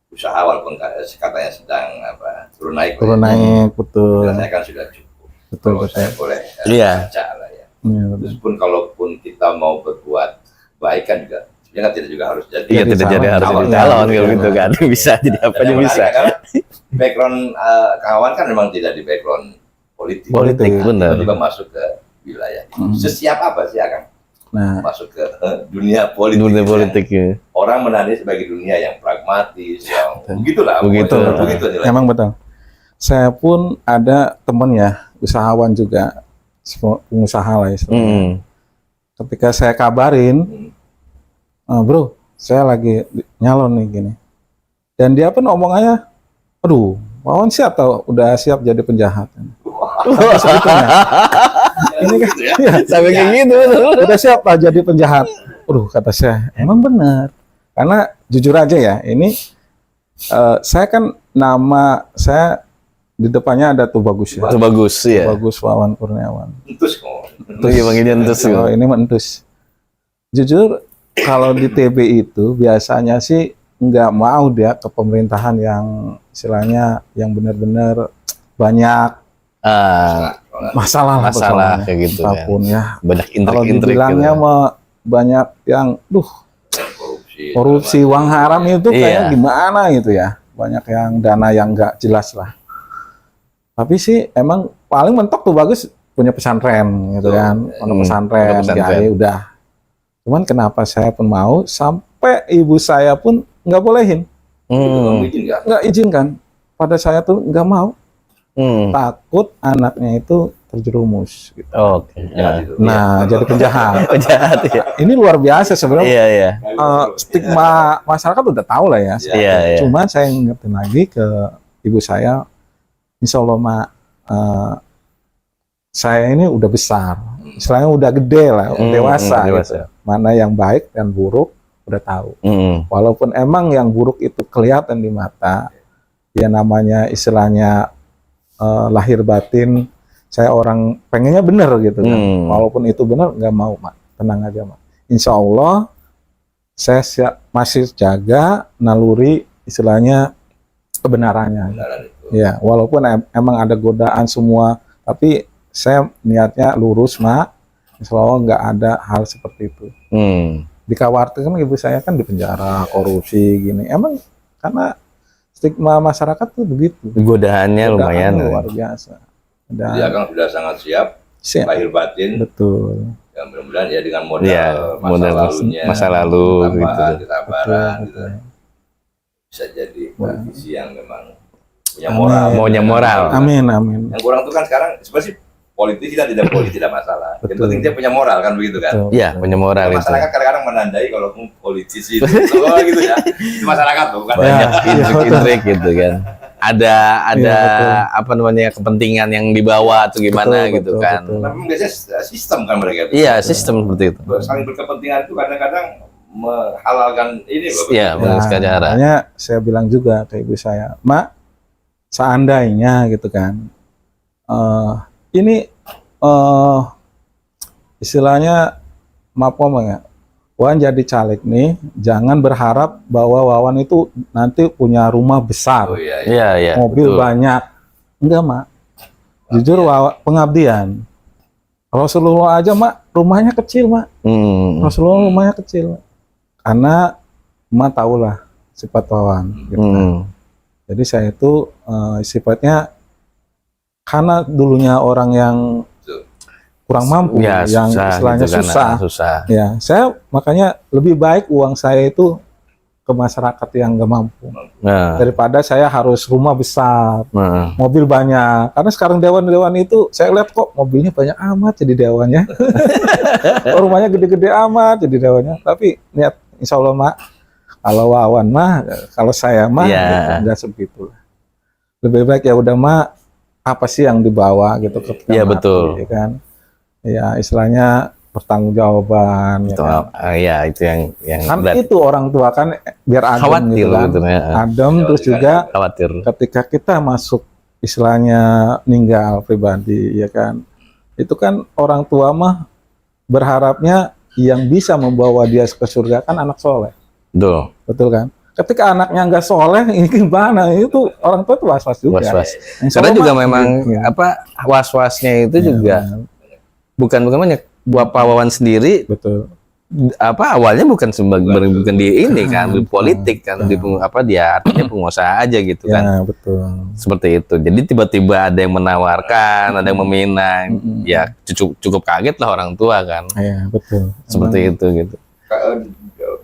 S3: usaha walaupun katanya sedang turun naik,
S1: Turun naik, betul.
S3: saya kan sudah cukup.
S1: Betul,
S3: Kalau
S1: betul.
S3: saya boleh
S2: Iya.
S3: baca lah ya.
S1: Iya, betul.
S3: Terus pun kalaupun kita mau berbuat baik kan juga sebenarnya tidak juga harus jadi.
S2: Iya, tidak jadi harus jadi calon kalau gitu kan. Bisa jadi apa aja
S3: Dan yang
S2: bisa.
S3: menarik adalah background kawan kan memang tidak di background politik.
S2: Politik, benar.
S3: Tiba-tiba masuk ke wilayah. Sesiap apa sih Akang
S1: Nah,
S3: masuk ke dunia politik?
S2: Dunia
S3: yang
S2: politik ya.
S3: orang menandai sebagai dunia yang pragmatis, yang begitulah.
S2: Begitu.
S3: Begitu nilai.
S1: emang betul. Saya pun ada teman ya, usahawan juga, pengusaha lah istilahnya. Ketika saya kabarin, bro, saya lagi nyalon nih gini. Dan dia pun omongannya, aduh, Wawan siap tau, udah siap jadi penjahat. Ini kan, ya,
S2: Sampai kayak gitu.
S1: udah siap lah jadi penjahat. Aduh, kata saya, emang benar. Karena jujur aja ya, ini saya kan nama saya di depannya ada tuh bagus ya.
S2: Itu bagus ya.
S1: Bagus Wawan Kurniawan.
S3: Entus kok.
S2: Itu ya Bang Idian terus.
S1: Oh, ini mah entus. Jujur kalau di TB itu biasanya sih nggak mau dia ke pemerintahan yang istilahnya yang benar-benar banyak masalah lah
S2: Masalah
S1: pokoknya.
S2: kayak gitu
S1: apapun ya.
S2: Banyak
S1: Kalau
S2: intrik-intrik
S1: dibilangnya
S2: gitu.
S1: mah banyak yang korupsi uang haram itu kayak
S2: Iya.
S1: gimana gitu ya, banyak yang dana yang nggak jelas lah. Tapi sih emang paling mentok tuh bagus punya pesantren gitu kan, pondok pesantren,
S2: pesantren.
S1: ya udah. Cuman kenapa saya pun mau, sampai ibu saya pun nggak bolehin, nggak izinkan. Pada saya tuh nggak mau, takut anaknya itu terjerumus. Gitu.
S2: Oke.
S1: Nah, jadi penjahat.
S2: Penjahat ya.
S1: Ini luar biasa sebenarnya.
S2: Iya, iya.
S1: Stigma masyarakat udah tahu lah ya.
S2: Iya, iya.
S1: Cuman saya ingetin lagi ke ibu saya, insya Allah Mak, saya ini udah besar, istilahnya udah gede lah, dewasa. Gitu. Mana yang baik dan buruk udah tahu. Walaupun emang yang buruk itu kelihatan di mata, ya namanya istilahnya lahir batin. Saya orang pengennya bener gitu kan. Walaupun itu bener, nggak mau Mak, tenang aja Mak. Insya Allah saya masih jaga naluri istilahnya kebenarannya. Ya, walaupun emang ada godaan semua, tapi saya niatnya lurus Mak. Insya Allah nggak ada hal seperti itu. Dikhawatirkan ibu saya kan di penjara, korupsi gini. Emang karena stigma masyarakat tuh begitu.
S2: Godaannya lumayan.
S1: Luar biasa.
S3: Jadi Akang sudah sangat siap, lahir batin.
S1: Betul.
S3: Ya mudah-mudahan ya dengan modal
S2: masa lalu
S3: ketabahan gitu. Bisa jadi politisi yang memang punya moral.
S2: Maunya moral.
S1: Amin, amin.
S3: Yang kurang tuh kan sekarang sebenarnya politisi dan tidak politik tidak masalah. Yang penting dia punya moral kan begitu kan.
S2: Iya, punya moral itu.
S3: Masyarakat kadang-kadang menandai kalau politisi itu gitu ya. Itu masyarakat tuh bukan
S2: Banyak
S3: banyak.
S2: intrik-intrik gitu kan. Ada apa namanya kepentingan yang dibawa atau gimana gitu kan.
S3: Tapi biasanya sistem kan mereka itu.
S2: Iya, sistem seperti itu.
S3: Saling berkepentingan itu kadang-kadang menghalalkan ini Bapak.
S2: Iya, benar sekali.
S1: Makanya saya bilang juga ke ibu saya, Mak, seandainya gitu kan, ini istilahnya maaf ngomong ya, Wawan jadi caleg nih, jangan berharap bahwa Wawan itu nanti punya rumah besar,
S3: Oh iya.
S2: Iya, iya.
S1: mobil
S2: betul.
S1: banyak. Enggak, Mak. Jujur pengabdian. Rasulullah aja, Mak, rumahnya kecil, Mak. Rasulullah rumahnya kecil. Karena Mak tahulah sifat Wawan. Gitu kan. Jadi saya itu sifatnya karena dulunya orang yang kurang mampu,
S2: Ya,
S1: yang
S2: susah,
S1: istilahnya
S2: gitu kan,
S1: susah. Ya, saya makanya lebih baik uang saya itu ke masyarakat yang nggak mampu
S2: Nah,
S1: daripada saya harus rumah besar,
S2: nah.
S1: mobil banyak. Karena sekarang dewan-dewan itu saya lihat kok mobilnya banyak amat jadi dewannya, rumahnya gede-gede amat jadi dewannya. Tapi niat insya Allah Mak, kalau Wawan mah, kalau saya mah
S2: Ya.
S1: nggak segitu. Lebih baik ya udah Mak, apa sih yang dibawa gitu ke
S2: Iya, betul.
S1: ya kan? Ya istilahnya pertanggungjawaban ya kan?
S2: Iya, itu yang
S1: Kan
S2: berat.
S1: itu orang tua kan biar adem
S2: Khawatir
S1: gitu kan.
S2: gitu ya.
S1: Adem terus juga
S2: Khawatir.
S1: ketika kita masuk istilahnya ninggal pribadi ya kan. Itu kan orang tua mah berharapnya yang bisa membawa dia ke surga kan anak soleh.
S2: Betul.
S1: Betul kan? Ketika anaknya nggak soleh, ini gimana? Itu orang tua tuh was-was juga.
S2: Was-was.
S1: Insya
S2: Karena
S1: Allah
S2: juga
S1: mah,
S2: memang
S1: gitu.
S2: was-wasnya itu juga bukan banyak Pak Wawan sendiri
S1: Betul.
S2: awalnya bukan bukan di ini kan di politik kan di dia artinya pengusaha aja gitu kan.
S1: Ya, betul.
S2: Seperti itu. Jadi tiba-tiba ada yang menawarkan, ada yang meminang. Ya cukup kaget lah orang tua kan.
S1: Iya, betul.
S2: Seperti itu gitu.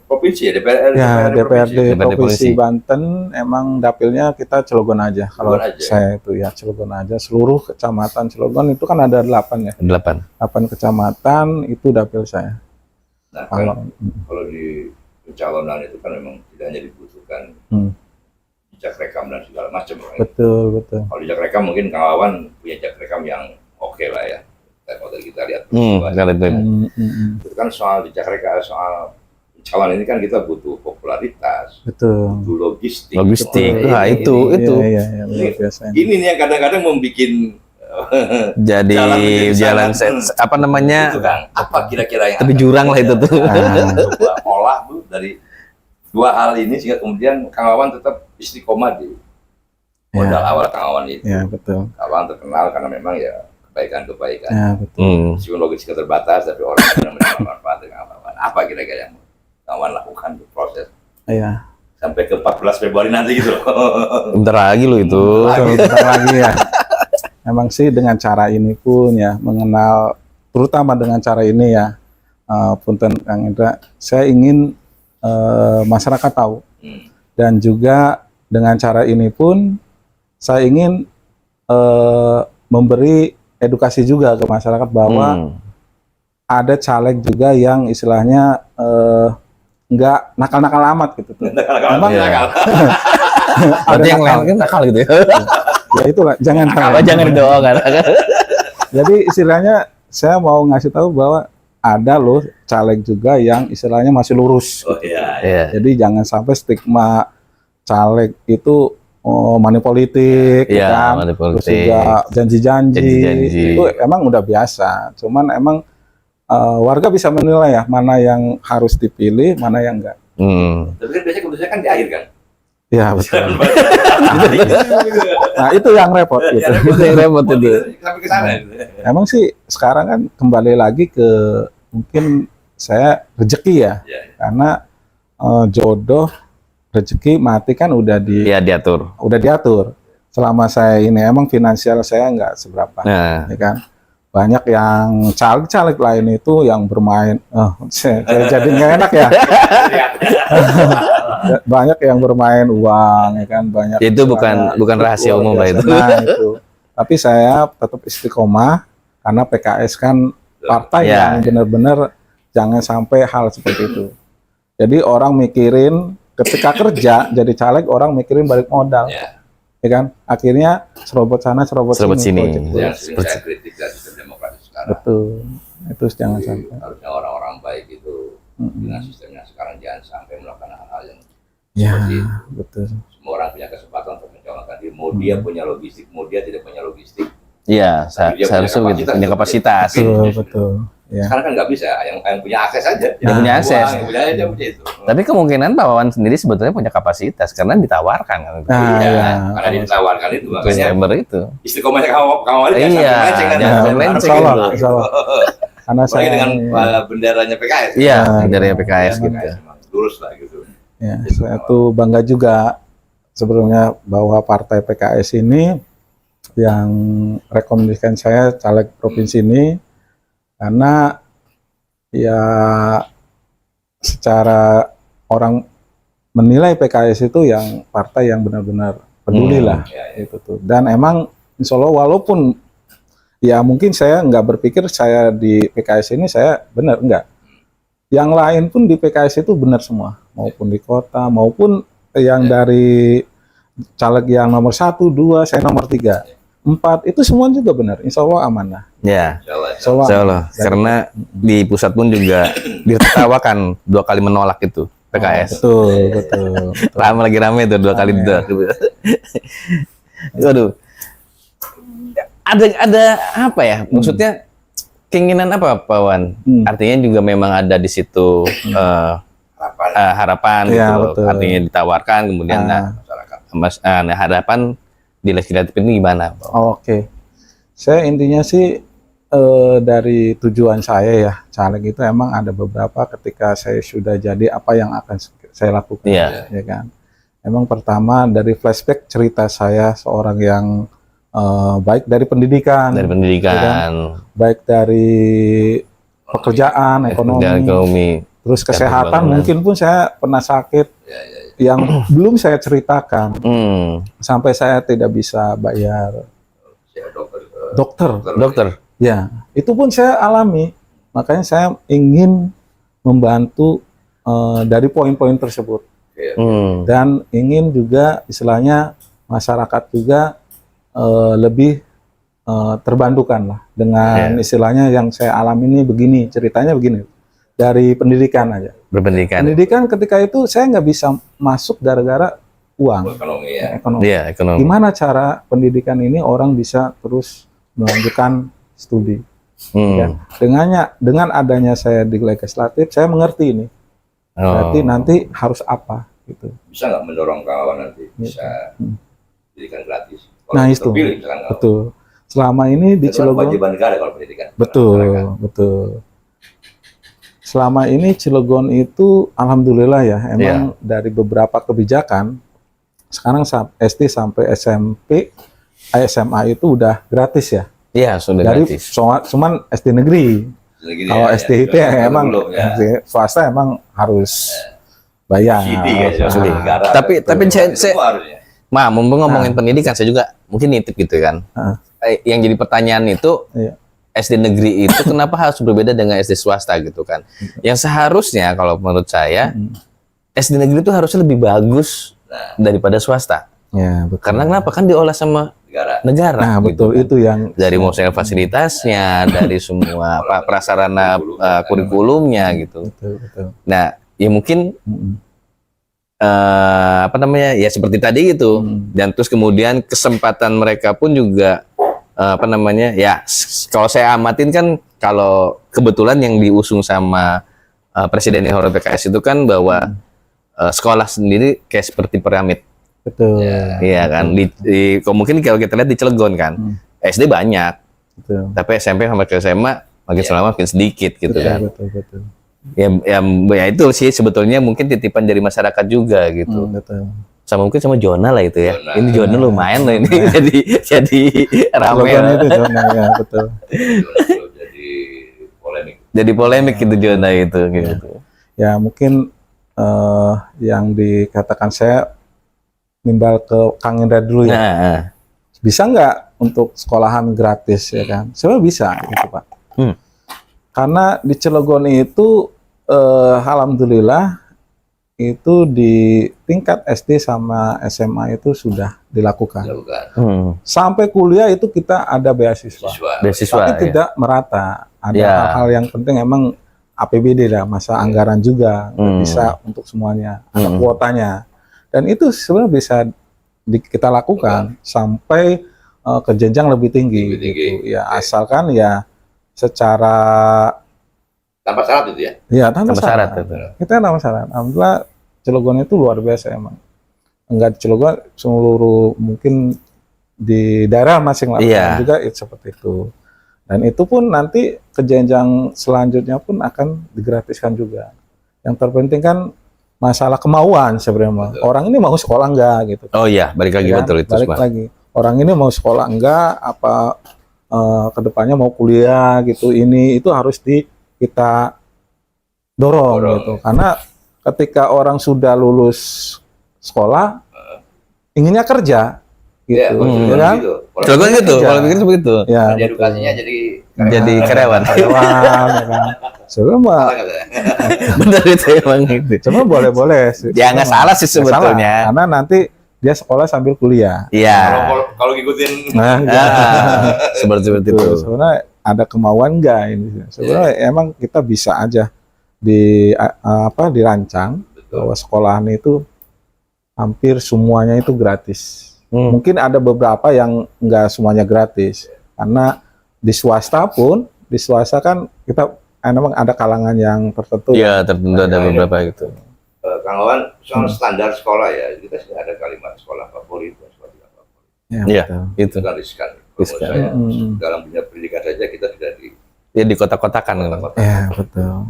S3: Provinsi ya DPR.
S1: Ya, DPRD
S2: DPRD
S1: Provinsi
S2: Provinsi.
S1: Banten emang dapilnya kita Cilegon aja. Kalau
S3: Cilegon aja.
S1: saya itu ya Cilegon aja. Seluruh kecamatan Cilegon itu kan ada 8 ya.
S2: 8.
S1: 8 kecamatan itu dapil saya.
S3: Nah, kan,
S1: Kalau
S3: kalau di pencalonan itu kan memang tidak hanya dibutuhkan jejak rekam dan segala macam.
S1: betul, betul.
S3: Kalau jejak rekam mungkin Kang Wawan punya jejak rekam yang oke lah ya. Kalau tadi kita lihat.
S2: Kalau itu.
S3: Itu kan soal jejak rekam, soal calon ini kan kita butuh popularitas,
S1: Betul.
S3: butuh logistik.
S2: Logistik.
S3: Betul.
S2: Nah, itu.
S1: Iya, luar biasa.
S3: Ini nih yang kadang-kadang membuat
S2: Jadi jalan apa namanya?
S3: itu kan apa kira-kira yang
S2: Tapi jurang lah itu tuh.
S3: coba olah tuh dari dua hal ini sehingga kemudian Kang Wawan tetap istiqomah di modal awal Kang Wawan itu.
S1: Ya, betul.
S3: Kang Wawan terkenal karena memang ya kebaikan-kebaikan.
S1: Ya, betul.
S3: Meskipun logistiknya terbatas tapi orang benar-benar manfaat dengan Kang Wawan. Apa kira-kira yang kawan lakukan tuh proses
S1: Iya.
S3: sampai ke 14 Februari nanti gitu loh.
S2: Bentar lagi lo itu.
S1: Betul, bentar lagi ya. Memang sih dengan cara ini pun ya mengenal, terutama dengan cara ini ya, punten Kang Indra, saya ingin masyarakat tahu, dan juga dengan cara ini pun saya ingin memberi edukasi juga ke masyarakat bahwa ada caleg juga yang istilahnya nggak nakal-nakal amat gitu tuh. Memang
S2: Iya.
S1: ada
S2: Berarti yang
S1: nakal.
S2: lain kan nakal gitu ya.
S1: Ya itulah, jangan nakal.
S2: Oh, jangan didoakan.
S1: Jadi istilahnya saya mau ngasih tahu bahwa ada loh caleg juga yang istilahnya masih lurus.
S3: Oh iya.
S2: Iya.
S1: Jadi jangan sampai stigma caleg itu money politik,
S2: Iya,
S1: kan?
S2: money
S1: Terus
S2: politik.
S1: juga janji-janji.
S2: Janji-janji.
S1: Itu emang udah biasa. Cuman emang warga bisa menilai ya mana yang harus dipilih, mana yang enggak.
S3: Tapi kan biasanya keputusannya kan di akhir kan.
S1: Ya betul. Nah itu yang repot gitu.
S2: Itu yang repot itu.
S3: Sampai ke sana.
S1: Emang sih sekarang kan kembali lagi ke mungkin saya rezeki ya,
S3: Iya.
S1: karena jodoh, rezeki mati kan udah
S2: Iya, diatur.
S1: diatur. Selama saya ini emang finansial saya nggak seberapa,
S2: Nah,
S1: ya kan. Banyak yang caleg-caleg lain itu yang bermain, jadi nggak enak ya. Banyak yang bermain uang, ya kan. Banyak.
S2: itu bukan rahasia umum lah itu.
S1: Nah itu. Tapi saya tetap istiqomah karena PKS kan partai
S2: Ya.
S1: yang benar-benar jangan sampai hal seperti itu. Jadi orang mikirin ketika kerja jadi caleg, orang mikirin balik modal,
S3: Ya.
S1: ya kan? Akhirnya serobot sana, serobot
S2: Serobot sini.
S1: project.
S3: Yang sering saya kritik dari sistem demokrasi sekarang.
S1: Betul. Itu jangan
S3: Jadi,
S1: sampai.
S3: harusnya orang-orang baik itu
S1: Mm-mm.
S3: dengan sistemnya sekarang jangan sampai melakukan hal-hal yang
S1: Ya,
S3: seperti
S1: betul.
S3: semua orang punya kesempatan untuk mencalonkan diri. Mau dia punya logistik, mau dia tidak punya logistik.
S2: Iya,
S3: Dia
S2: seharusnya
S3: punya
S2: begitu, punya kapasitas.
S1: Betul, betul. Ya.
S3: Sekarang kan nggak bisa, yang punya akses aja.
S2: Yang punya akses.
S3: Yang punya aja punya itu.
S2: Tapi kemungkinan Pak Wawan sendiri sebetulnya punya kapasitas karena ditawarkan kan.
S1: Nah,
S3: Iya,
S1: ya.
S3: karena ditawarkan itu
S2: Ke
S3: makanya
S2: member itu.
S3: istiqomahnya kawan-kawan
S2: Iya, jangan
S1: Nah,
S2: melenceng
S1: insya Allah,
S2: gitu.
S1: insya Allah. Karena
S3: Apalagi
S1: saya
S3: dengan benderanya PKS.
S2: Iya,
S1: Nah,
S2: dari PKS gitu.
S3: PKS memang lurus lah gitu.
S1: ya, saya tuh bangga juga sebelumnya bahwa partai PKS ini yang rekomendasikan saya caleg provinsi ini karena ya secara orang menilai PKS itu yang partai yang benar-benar peduli lah
S3: Ya,
S1: itu tuh. Dan emang insya Allah walaupun ya mungkin saya nggak berpikir saya di PKS ini saya benar, enggak. Yang lain pun di PKS itu benar semua, maupun di kota, maupun yang dari caleg yang nomor 1, 2, saya nomor 3, 4, itu semua juga benar. Insya Allah aman lah.
S2: Ya,
S3: insya Allah.
S1: Insya Allah.
S2: insya Allah. Karena di pusat pun juga ditertawakan 2 kali menolak itu PKS.
S1: Betul, betul.
S2: Lagi rame tuh 2 kali ditolak. Waduh. Ada apa ya? Maksudnya keinginan apa Pak Wan? Artinya juga memang ada di situ
S3: Harapan
S2: harapan
S1: Iya,
S2: gitu.
S1: betul.
S2: Artinya ditawarkan kemudian
S3: masyarakat.
S2: nah harapan di legislatif ini gimana? Pak?
S1: Oke. Saya intinya sih dari tujuan saya ya, caleg itu emang ada beberapa ketika saya sudah jadi apa yang akan saya lakukan,
S2: Iya.
S1: ya kan. Emang pertama dari flashback cerita saya seorang yang baik dari pendidikan,
S2: Dari pendidikan,
S1: baik dari pekerjaan, ekonomi,
S2: dan ekonomi.
S1: terus kesehatan.
S2: pembangunan.
S1: Mungkin pun saya pernah sakit yang belum saya ceritakan sampai saya tidak bisa bayar
S3: Ya,
S1: dokter.
S2: Dokter.
S1: Ya, itu pun saya alami. Makanya saya ingin membantu dari poin-poin tersebut. Dan ingin juga istilahnya masyarakat juga lebih terbantukan lah dengan istilahnya yang saya alami ini begini, ceritanya begini. Dari pendidikan aja.
S2: Berpendidikan.
S1: Pendidikan ketika itu saya nggak bisa masuk gara-gara uang,
S3: ekonomi ya.
S1: ekonomi.
S2: Iya, ekonomi.
S1: Gimana cara pendidikan ini orang bisa terus melanjutkan studi? Ya. Dengan adanya saya di legislatif, saya mengerti ini. Berarti nanti harus apa gitu.
S3: Bisa nggak mendorong kawan nanti bisa pendidikan gratis? Kalau
S1: Nah, itu.
S3: terpilih, misalkan kalau-
S1: Betul. Selama ini di
S3: Itu kan
S1: Cilegon,
S3: kewajiban negara kalau pendidikan.
S1: betul,
S3: Masyarakat.
S1: betul. selama ini Cilegon itu alhamdulillah ya, emang dari beberapa kebijakan sekarang SD sampai SMP, SMA itu udah gratis ya.
S2: Iya, sudah
S1: Dari
S2: gratis.
S1: cuman SD negeri. Kalau SD itu ya emang SD swasta emang harus bayar.
S2: Tapi mumpung ngomongin pendidikan, saya juga mungkin nitip gitu kan. Yang jadi pertanyaan itu, SD negeri itu kenapa harus berbeda dengan SD swasta gitu kan? Yang seharusnya kalau menurut saya, SD negeri itu harusnya lebih bagus daripada swasta.
S1: Ya, betul.
S2: Karena kenapa? Kan diolah sama negara.
S1: Nah, betul,
S2: gitu kan.
S1: itu yang
S2: dari misalnya fasilitasnya, dari semua prasarana kurikulumnya gitu.
S1: betul.
S2: Nah, ya mungkin apa namanya, ya seperti tadi gitu. Dan terus kemudian kesempatan mereka pun juga apa namanya, ya kalau saya amatin kan, kalau kebetulan yang diusung sama Presiden Hora PKS itu kan bahwa sekolah sendiri kayak seperti piramid.
S1: Betul.
S2: Iya kan, mungkin kalau kita lihat di Cilegon kan, SD banyak,
S1: Betul.
S2: tapi SMP sampai ke SMA makin lama makin sedikit gitu kan.
S1: Betul.
S2: Ya itu sih sebetulnya mungkin titipan dari masyarakat juga gitu.
S1: Betul.
S2: Sama mungkin sama zona lah itu ya. Ini zona lumayan loh ini jadi ramai.
S1: Itu zona ya, betul.
S2: Jadi polemik gitu zona itu gitu.
S1: Ya mungkin yang dikatakan saya nimbal ke Kang Indra dulu ya.
S2: Nah,
S1: Bisa nggak untuk sekolahan gratis ya kan? Sebenarnya bisa gitu Pak. Karena di Cilegon itu alhamdulillah itu di tingkat SD sama SMA itu sudah dilakukan. Sampai kuliah itu kita ada beasiswa. Tapi tidak merata. Ada hal-hal yang penting emang APBD lah, masa anggaran juga nggak bisa untuk semuanya, ada kuotanya. Dan itu sebenarnya bisa kita lakukan sampai ke jenjang lebih tinggi. Gitu. Ya asalkan ya secara
S3: tanpa syarat itu ya?
S1: Iya, tanpa
S2: syarat.
S1: Kita tanpa syarat. Alhamdulillah Cilegon itu luar biasa emang. Enggak di Cilegon, seluruh mungkin di daerah masing-masing juga itu seperti itu. Dan itu pun nanti ke jenjang selanjutnya pun akan digratiskan juga. Yang terpenting kan masalah kemauan sebenarnya. Orang ini mau sekolah enggak gitu.
S2: Oh iya, balik lagi betul itu.
S1: Balik lagi. Orang ini mau sekolah enggak, apa kedepannya mau kuliah gitu. Ini itu harus kita dorong gitu. Karena ketika orang sudah lulus sekolah, inginnya kerja gitu.
S3: Ya
S1: kan?
S2: Cilegon gitu, kalau pikir seperti itu.
S1: Ya,
S3: edukasinya
S2: jadi karyawan.
S1: Ya kan. Sebenarnya
S2: benar itu emang itu.
S1: cuma boleh-boleh.
S2: Ya nggak salah sih sebetulnya.
S1: Karena nanti dia sekolah sambil kuliah.
S2: Iya.
S3: Kalau ngikutin
S2: Seperti itu.
S1: Sebenarnya ada kemauan enggak ini? Sebenarnya emang kita bisa aja dirancang bahwa sekolahan itu hampir semuanya itu gratis. Mungkin ada beberapa yang enggak semuanya gratis. Karena di swasta kan kita memang ada kalangan yang tertentu.
S2: Iya, tertentu ada beberapa itu.
S3: Kang Wawan, soal standar sekolah ya, kita sudah ada kalimat sekolah favorit, sekolah tidak favorit.
S2: Iya, itu.
S3: Itu kan riskan. Saya, dalam dunia pendidikan saja kita sudah
S2: di kota-kotakan.
S1: Ya, betul.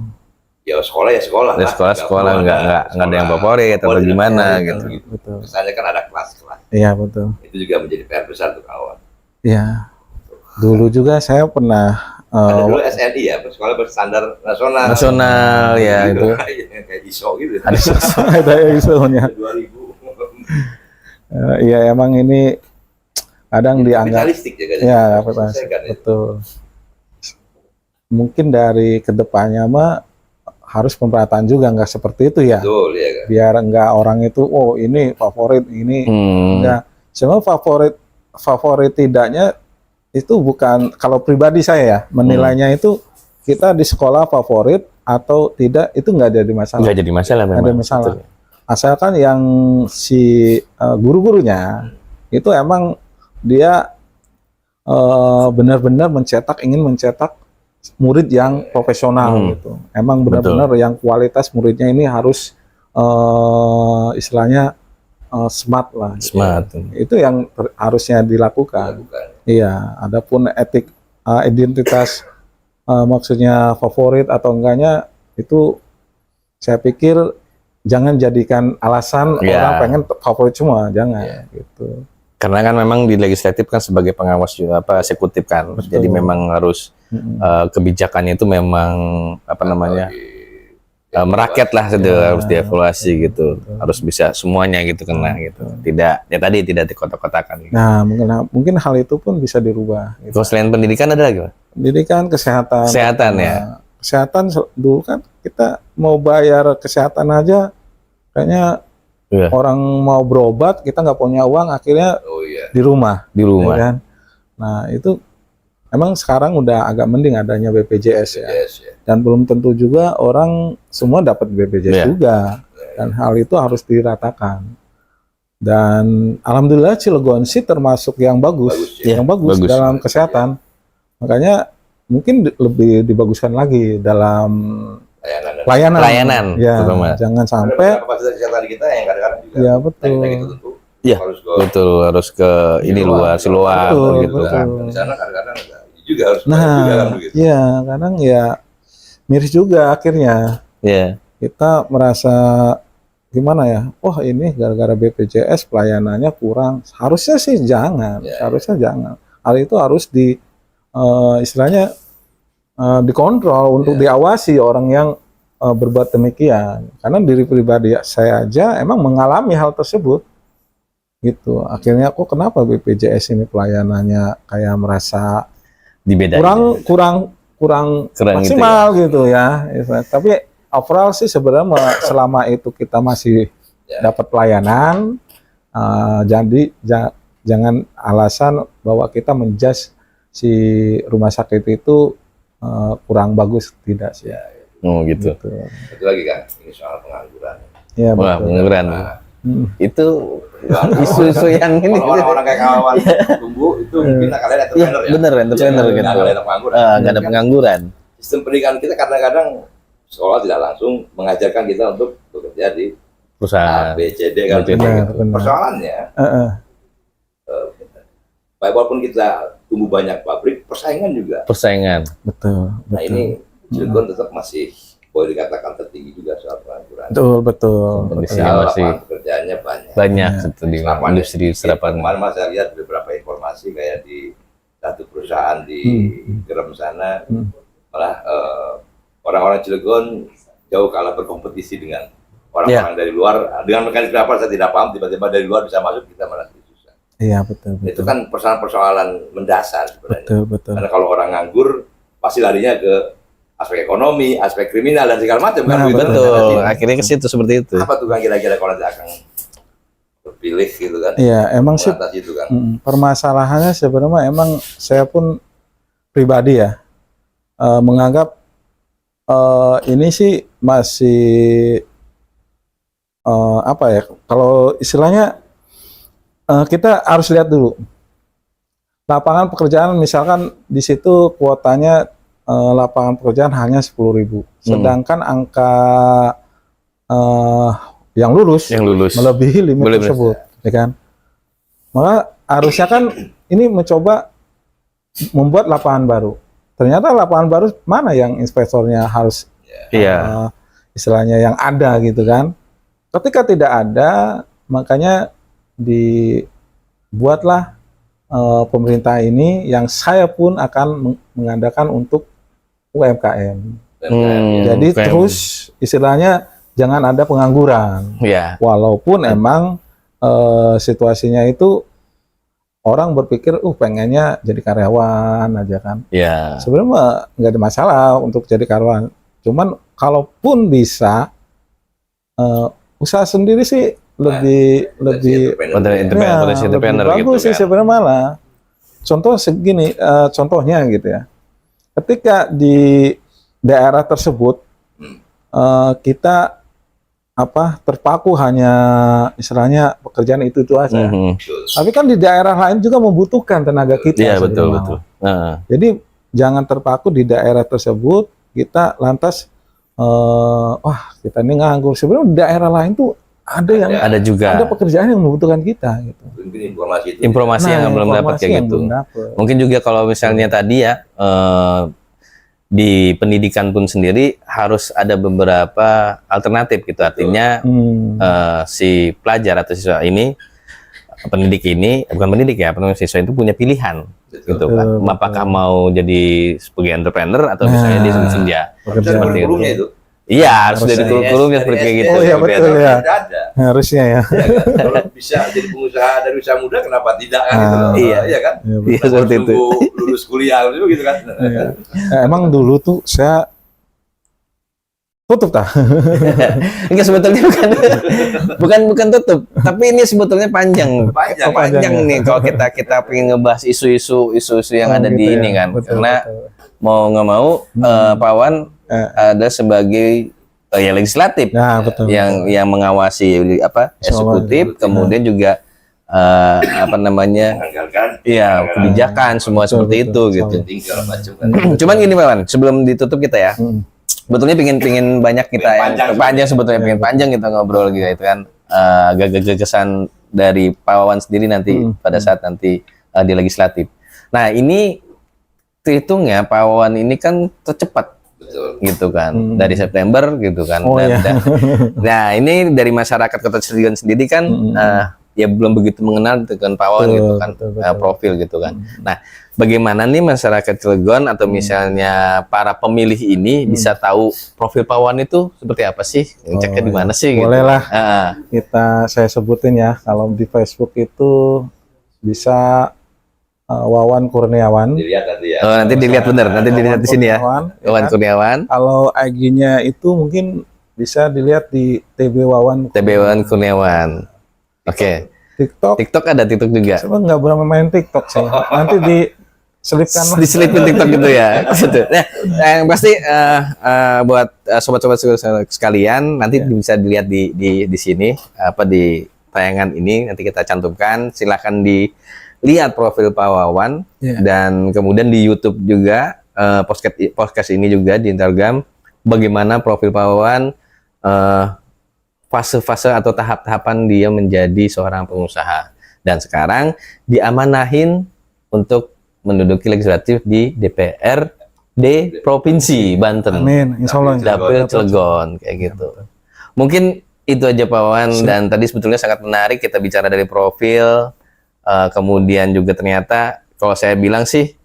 S3: Ya sekolah ya sekolah.
S2: Ya sekolah nggak ada yang favorit atau gimana gitu.
S1: Betul.
S3: Misalnya kan ada kelas-kelas.
S1: Iya, betul.
S3: Itu juga menjadi PR besar untuk Kang Wawan.
S1: Iya. Dulu juga saya pernah
S3: ada dulu SNI ya, sekolah berstandar nasional.
S2: Nasional ya
S3: gitu,
S2: itu.
S3: Kayak ISO gitu.
S1: Ada ISO-nya.
S3: 2000.
S1: Iya, emang ini kadang dianggap
S3: ya,
S1: betul. Mungkin dari kedepannya mah harus pemerataan juga, nggak seperti itu ya.
S3: Betul, ya kan?
S1: Biar nggak orang itu, oh ini favorit, ini enggak. Semua favorit tidaknya itu bukan, kalau pribadi saya ya menilainya itu kita di sekolah favorit atau tidak itu nggak jadi masalah.
S2: Nggak jadi masalah memang.
S1: Ada masalah. Betul. Asalkan yang si guru-gurunya itu emang dia benar-benar ingin mencetak murid yang profesional gitu. Emang benar-benar yang kualitas muridnya ini harus istilahnya smart lah.
S2: Smart.
S1: Itu yang harusnya dilakukan. Iya, adapun etik identitas maksudnya favorit atau enggaknya itu saya pikir jangan jadikan alasan orang pengen favorit semua, jangan gitu.
S2: Karena kan memang di legislatif kan sebagai pengawas juga eksekutif kan.
S1: Betul.
S2: Jadi memang harus kebijakannya itu memang merakyat lah, harus dievaluasi gitu. Harus bisa semuanya gitu kena gitu. Tidak ya tadi tidak dikotak-kotakan gitu.
S1: Nah, mungkin hal itu pun bisa dirubah gitu.
S2: Terus selain pendidikan ada lagi, Pak?
S1: Pendidikan, kesehatan.
S2: Kesehatan ya.
S1: Kesehatan dulu kan kita mau bayar kesehatan aja kayaknya orang mau berobat kita nggak punya uang, akhirnya di rumah. Ya kan? Nah, itu emang sekarang udah agak mending adanya BPJS ya. Dan belum tentu juga orang semua dapat BPJS juga. Dan hal itu harus diratakan. Dan alhamdulillah Cilegon sih termasuk yang bagus dalam kesehatan. Makanya mungkin lebih dibaguskan lagi dalam pelayanan. Ya, jangan sampai
S3: kapasitas kesehatan kita yang kadang-kadang juga.
S1: Ya, betul.
S2: Iya, betul, harus ke ini luar gitu kan.
S3: Di sana kadang-kadang juga harus begitu.
S1: Iya, kadang ya miris juga akhirnya.
S2: Iya.
S1: Kita merasa gimana ya? Oh, ini gara-gara BPJS pelayanannya kurang. Harusnya sih jangan. Harusnya jangan. Hal itu harus istilahnya dikontrol untuk diawasi orang yang berbuat demikian. Karena diri pribadi saya aja emang mengalami hal tersebut. Gitu. Akhirnya kok kenapa BPJS ini pelayanannya kayak merasa
S2: dibedain,
S1: kurang maksimal gitu ya. Tapi overall sih sebenarnya selama itu kita masih dapat pelayanan, jadi jangan alasan bahwa kita menjudge si rumah sakit itu kurang bagus, tidak sih.
S2: Oh gitu.
S3: Itu lagi kan, ini soal pengangguran.
S1: Ya,
S2: wah, pengangguran. Itu isu-isu yang ini
S3: orang-orang kayak kawan tumbuh itu mungkin kalian entrepreneur ya.
S2: Bener, entrepreneur gitu. Nggak ada pengangguran.
S3: Sistem pendidikan kita kadang-kadang sekolah tidak langsung mengajarkan kita untuk bekerja di
S2: perusahaan
S3: A, B, C, D kan. Persoalannya, walaupun kita tumbuh banyak pabrik, persaingan juga.
S1: Betul.
S3: Nah ini Cilegon tetap masih boleh dikatakan tertinggi juga soal pengangguran.
S1: Betul.
S3: Lapangan pekerjaannya banyak
S2: di industri serapan.
S3: Kemarin saya lihat beberapa informasi kayak di satu perusahaan di Gerem sana, malah orang-orang Cilegon jauh kalah berkompetisi dengan orang-orang dari luar. Dengan mekanisme apa saya tidak paham, tiba-tiba dari luar bisa masuk, kita malah susah.
S1: Iya, betul.
S3: Itu kan persoalan-persoalan mendasar sebenarnya.
S1: Betul.
S3: Karena kalau orang nganggur pasti larinya ke aspek ekonomi, aspek kriminal dan segala macam kan.
S2: Betul. Akhirnya ke situ seperti itu.
S3: Apa tuh kan kira-kira kalau nanti akan terpilih gitu kan?
S1: Iya, emang sih
S3: itu kan.
S1: Permasalahannya sebenarnya emang saya pun pribadi ya menganggap ini sih masih apa ya? Kalau istilahnya kita harus lihat dulu lapangan pekerjaan, misalkan di situ kuotanya lapangan pekerjaan hanya 10.000, sedangkan angka yang lulus melebihi limit tersebut, ya kan? Maka harusnya kan ini mencoba membuat lapangan baru. Ternyata lapangan baru mana yang investornya harus istilahnya yang ada gitu kan? Ketika tidak ada, makanya dibuatlah pemerintah ini yang saya pun akan mengadakan untuk UMKM. Jadi terus istilahnya jangan ada pengangguran. Walaupun emang situasinya itu orang berpikir, pengennya jadi karyawan aja kan. Sebenarnya nggak ada masalah untuk jadi karyawan. Cuman kalaupun bisa usaha sendiri sih lebih bagus sih sebenarnya malah. Contoh segini, contohnya gitu ya. Ketika di daerah tersebut kita terpaku hanya istilahnya pekerjaan itu aja. Tapi kan di daerah lain juga membutuhkan tenaga kita.
S2: Iya, betul.
S1: Jadi jangan terpaku di daerah tersebut kita lantas kita ini nganggur. Sebenarnya di daerah lain tuh ada pekerjaan yang membutuhkan kita gitu.
S2: Informasi yang belum dapat kayak gitu. Mungkin juga kalau misalnya tadi ya di pendidikan pun sendiri harus ada beberapa alternatif gitu. Artinya si pelajar atau siswa ini, pendidik ini, bukan pendidik ya, siswa itu punya pilihan gitu kan. Apakah mau jadi sebagai entrepreneur atau misalnya dia senja seperti itu.
S3: itu.
S2: Iya, harus dari kurikulumnya seperti kayak gitu.
S1: Oh iya betul ya.
S3: Ada.
S1: Harusnya ya.
S3: Kalau bisa jadi pengusaha dari usia muda, kenapa tidak kan? Gitu loh. Iya kan?
S2: Iya seperti itu.
S3: Lulus kuliah gitu kan.
S1: Iya. Emang dulu tuh saya tutup tah.
S2: Enggak, sebetulnya bukan tutup, tapi ini sebetulnya panjang. Panjang nih kalau kita pengen ngebahas isu-isu yang ada di ini kan. Karena mau nggak mau Pak Wawan ada sebagai ya legislatif, yang mengawasi eksekutif, kemudian juga ya kebijakan semua seperti itu gitu. Cuman gini Pak Wawan, sebelum ditutup kita ya, sebetulnya pingin banyak kita yang panjang sebetulnya, pengen panjang kita ngobrol gitu kan, gagasan dari Pak Wawan sendiri nanti pada saat nanti di legislatif. Nah ini terhitungnya Pak Wawan ini kan tercepat. Betul. Gitu kan, dari September gitu kan. Nah ini dari masyarakat Kota Cilegon sendiri kan ya belum begitu mengenal dengan Pak Wawan gitu kan, profil gitu kan. Nah bagaimana nih masyarakat Cilegon atau misalnya para pemilih ini bisa tahu profil Pak Wawan itu seperti apa sih? Ceknya di mana sih?
S1: Boleh lah, saya sebutin ya, kalau di Facebook itu bisa Wawan Kurniawan.
S3: Dilihat nanti ya.
S2: Oh, nanti dilihat bener, nanti dilihat di sini ya. Wawan Kurniawan.
S1: Kalau IG-nya itu mungkin bisa dilihat di TB Wawan
S2: Kurniawan. Oke. TikTok ada TikTok juga.
S1: Saya nggak berapa main TikTok sih. Nanti diselipkan lah.
S2: Diselipin TikTok gitu ya. Nah, yang pasti buat sobat-sobat sekalian nanti bisa dilihat di sini di tayangan ini nanti kita cantumkan. Silakan lihat profil Pak Wawan dan kemudian di YouTube juga podcast ini juga di Instagram bagaimana profil Pak Wawan fase-fase atau tahap-tahapan dia menjadi seorang pengusaha dan sekarang diamanahin untuk menduduki legislatif di DPRD Provinsi Banten.
S1: Amin, insyaallah.
S2: Dapil Cilegon kayak gitu. Mungkin itu aja Pak Wawan dan tadi sebetulnya sangat menarik kita bicara dari profil. Kemudian juga ternyata kalau saya bilang sih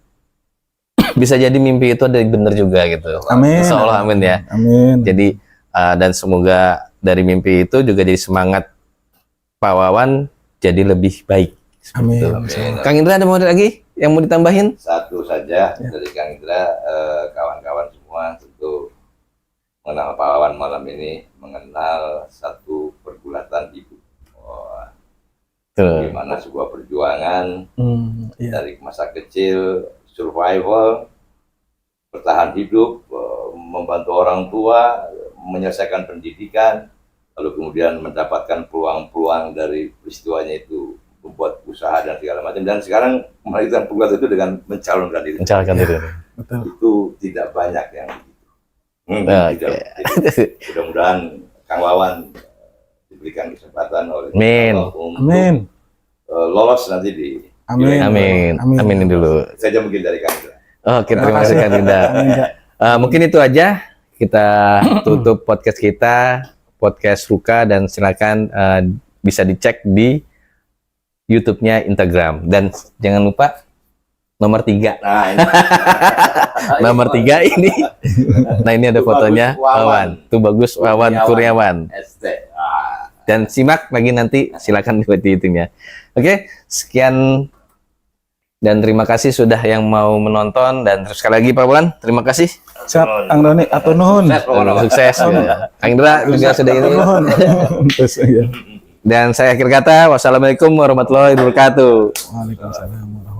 S2: bisa jadi mimpi itu ada benar juga gitu.
S1: Amin.
S2: Insya Allah amin ya.
S1: Amin.
S2: Jadi dan semoga dari mimpi itu juga jadi semangat Pak Wawan jadi lebih baik.
S1: Amin.
S2: Kang Indra ada mau lagi yang mau ditambahin?
S3: Satu saja dari Kang Indra, kawan-kawan semua tentu mengenal Pak Wawan malam ini mengenal satu pergulatan hidup. Bagaimana sebuah perjuangan dari masa kecil, survival, bertahan hidup, membantu orang tua, menyelesaikan pendidikan, lalu kemudian mendapatkan peluang-peluang dari peristiwanya itu, membuat usaha dan segala macam, dan sekarang melanjutkan peluang itu dengan mencalonkan diri. Itu tidak banyak yang begitu. Mudah-mudahan Kang Wawan diberikan kesempatan oleh Allah untuk lolos nanti di
S2: Amin dulu.
S3: Saja mungkin dari Kang Indra.
S2: Oke, terima kasih Kang Indra. Mungkin itu aja kita tutup podcast kita, podcast Ruka, dan silakan bisa dicek di YouTube-nya Instagram dan jangan lupa nomor 3.
S3: Nah, ini.
S2: Nomor 3 ini. Nah, ini ada fotonya Wawan. Tuh bagus Wawan Kurniawan. Dan simak lagi nanti, silakan buat dihitungnya. Oke, sekian dan terima kasih sudah yang mau menonton, dan terus sekali lagi Pak Wawan, terima kasih.
S1: Siap, Kang Doni, atur nuhun.
S2: Sukses. Kang Indra juga sudah ini. Dan saya akhir kata, wassalamualaikum warahmatullahi wabarakatuh.
S1: Waalaikumsalam.